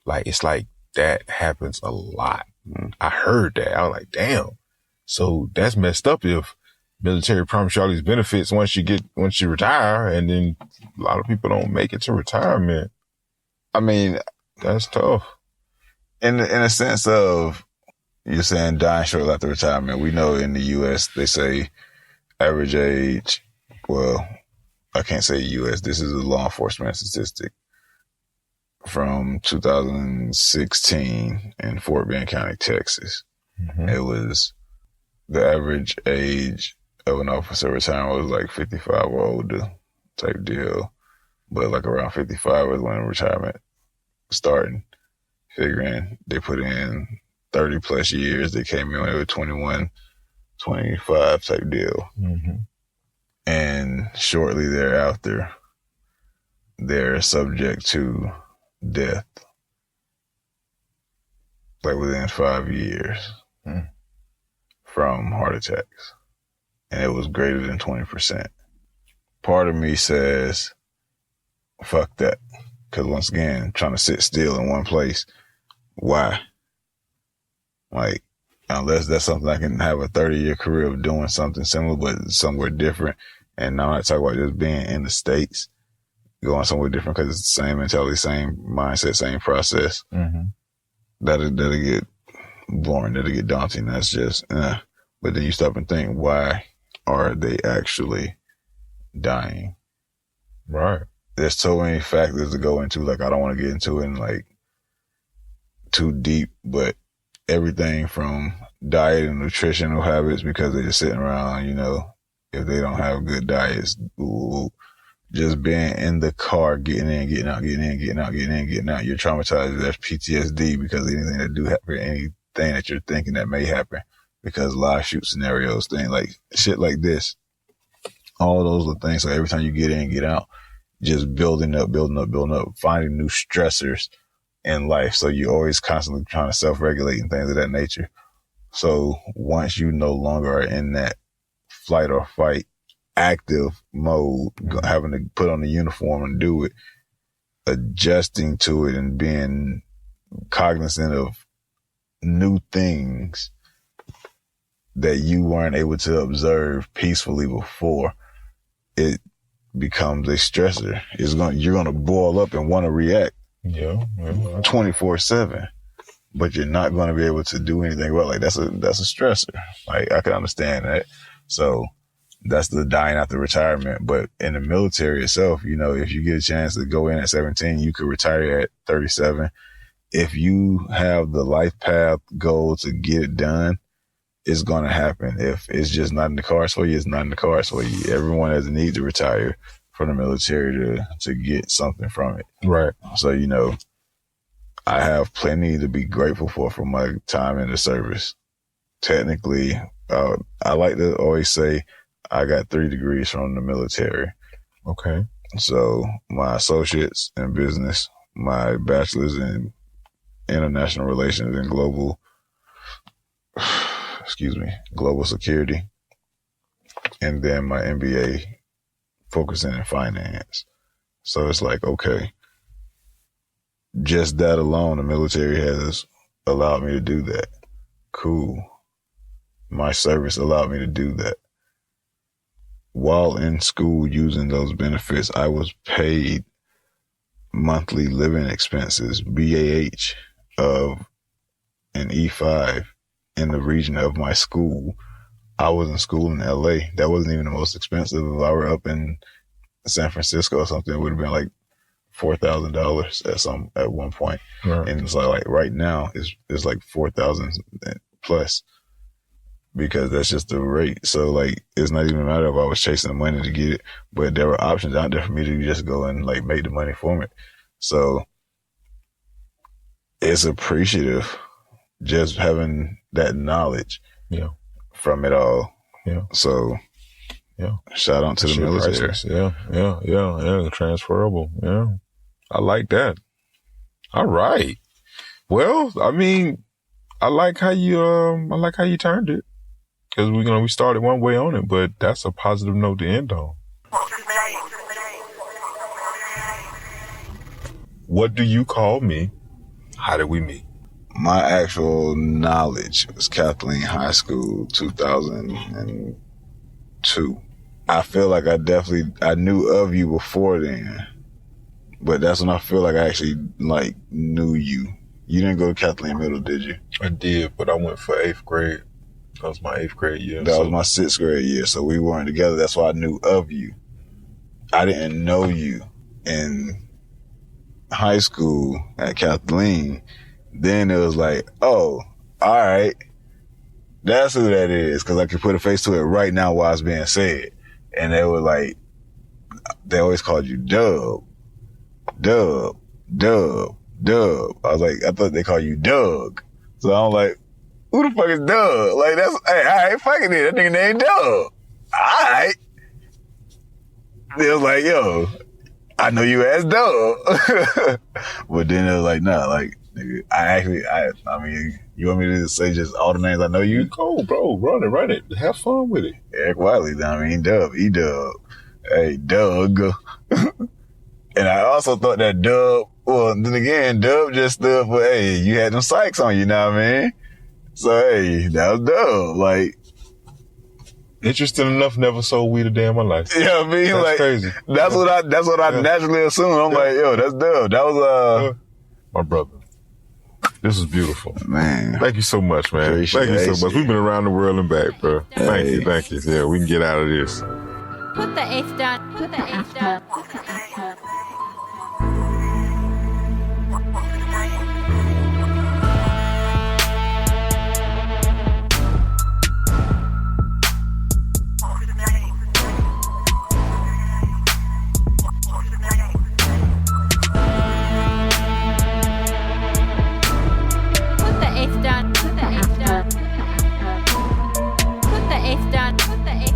Speaker 3: Like, it's like that happens a lot. I heard that. I was like, damn. So that's messed up if military promise you all these benefits once you retire, and then a lot of people don't make it to retirement.
Speaker 4: I mean,
Speaker 3: that's tough.
Speaker 4: In a sense of, you're saying dying short after retirement. We know in the U.S. they say average age, well, I can't say U.S. This is a law enforcement statistic from 2016 in Fort Bend County, Texas. Mm-hmm. It was the average age of an officer retiring was like 55 or older type deal. But like around 55 was when retirement starting. Figuring they put in 30 plus years. They came in when they were 21, 25 type deal. Mm-hmm. And shortly thereafter, they're subject to death. Like within 5 years from heart attacks. And it was greater than 20%. Part of me says, fuck that. Because once again, trying to sit still in one place, why? Like, unless that's something I can have a 30-year career of doing something similar, but somewhere different. And now I'm not talking about just being in the States, going somewhere different because it's the same mentality, same mindset, same process.
Speaker 3: Mm-hmm.
Speaker 4: That'll get boring. That'll get daunting. That's just, But then you stop and think, why are they actually dying?
Speaker 3: Right.
Speaker 4: There's so many factors to go into. Like, I don't want to get into it in like too deep, but everything from diet and nutritional habits, because they're just sitting around, if they don't have good diets, just being in the car, getting in, getting out, getting in, getting out, getting in, getting out. You're traumatized. There's PTSD because anything that do happen, anything that you're thinking that may happen, because live shoot scenarios, things like shit like this. All those are things. So every time you get in, get out, just building up, finding new stressors in life. So you're always constantly trying to self-regulate and things of that nature. So once you no longer are in that flight or fight active mode, having to put on the uniform and do it, adjusting to it and being cognizant of new things that you weren't able to observe peacefully before, it becomes a stressor. You're going to boil up and want to react 24/7, but you're not going to be able to do anything about it. Like, that's a stressor. Like, I can understand that. So that's the dying after retirement. But in the military itself, if you get a chance to go in at 17, you could retire at 37. If you have the life path goal to get it done, it's going to happen. If it's just not in the cards for you, it's not in the cards for you. Everyone has a need to retire from the military to get something from it.
Speaker 3: Right.
Speaker 4: So, I have plenty to be grateful for my time in the service. Technically, I like to always say I got 3 degrees from the military.
Speaker 3: Okay.
Speaker 4: So my associates in business, my bachelor's in international relations and global security, and then my MBA focusing in finance. So it's like, okay, just that alone, the military has allowed me to do that. Cool. My service allowed me to do that. While in school using those benefits, I was paid monthly living expenses, BAH, of an E5 in the region of my school. I was in school in LA. That wasn't even the most expensive. If I were up in San Francisco or something, it would have been like $4,000 at one point.
Speaker 3: Right.
Speaker 4: And it's like right now it's like 4,000 plus, because that's just the rate. So like, it's not even a matter of I was chasing the money to get it, but there were options out there for me to just go and like make the money for it. So it's appreciative just having that knowledge from it all.
Speaker 3: Yeah.
Speaker 4: So shout out to the military.
Speaker 3: Priceless. Yeah. Transferable. Yeah. I like that. All right. Well, I mean, I like how you turned it, because we started one way on it, but that's a positive note to end on. What do you call me? How did we meet?
Speaker 4: My actual knowledge was Kathleen High School, 2002. I feel like I knew of you before then, but that's when I feel like I actually like knew you. You didn't go to Kathleen Middle, did you?
Speaker 3: I did, but I went for 8th grade. That was my 8th grade year.
Speaker 4: That was my 6th grade year, so we weren't together. That's why I knew of you. I didn't know you in high school at Kathleen. Then it was like, oh, all right, that's who that is, because I could put a face to it right now while it's being said. And they were like, they always called you Dub. I was like, I thought they called you Doug. So I'm like, who the fuck is Doug? Like, that's, hey, all right, fucking it. That nigga named Doug. All right. They was like, yo, I know you as Doug. But then it was like, nah, like, nigga, I mean, you want me to say just all the names I know you?
Speaker 3: Cool, bro. Run it. Have fun with it.
Speaker 4: Eric Wiley, I mean, Dub, E-Dub. Hey, Doug. And I also thought that Dub, well, then again, Dub just stood for, hey, you had them Sykes on you, know what I mean? So hey, that was dope. Like,
Speaker 3: Interesting enough, never sold weed a day in my life.
Speaker 4: you know what I mean?
Speaker 3: That's
Speaker 4: like,
Speaker 3: crazy.
Speaker 4: That's what I naturally assumed. I'm like, yo, that's dope. That was
Speaker 3: my brother. This was beautiful.
Speaker 4: Man.
Speaker 3: Thank you so much, man.
Speaker 4: Appreciate
Speaker 3: Thank you
Speaker 4: it.
Speaker 3: so much. We've been around the world and back, bro. Thank you. Yeah, we can get out of this.
Speaker 2: Put the eighth down. Put the eighth down. Put the eighth down. Put the eighth down. Put the eighth down. Put the eighth down. Put the eighth down.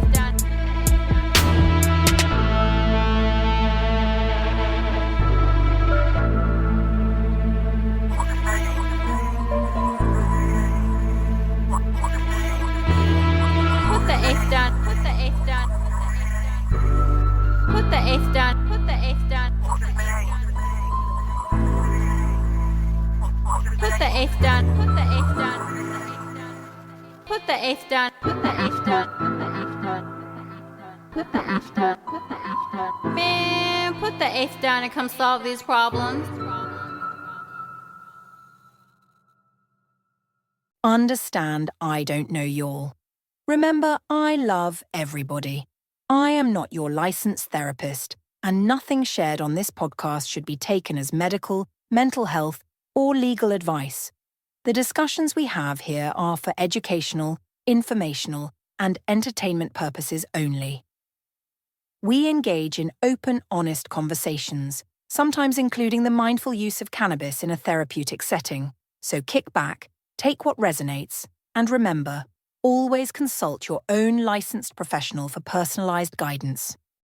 Speaker 2: Put the eighth down. Put the eighth down. Put the eighth down. Put the eighth down. Put the eighth down. Put the eighth down. Put the eighth down. Put the eighth down. Put the eighth down. Man, put the eighth down and come solve these problems.
Speaker 5: Understand I don't know y'all. Remember, I love everybody. I am not your licensed therapist, and nothing shared on this podcast should be taken as medical, mental health, or legal advice. The discussions we have here are for educational, informational, and entertainment purposes only. We engage in open, honest conversations, sometimes including the mindful use of cannabis in a therapeutic setting. So kick back, take what resonates, and remember, always consult your own licensed professional for personalized guidance.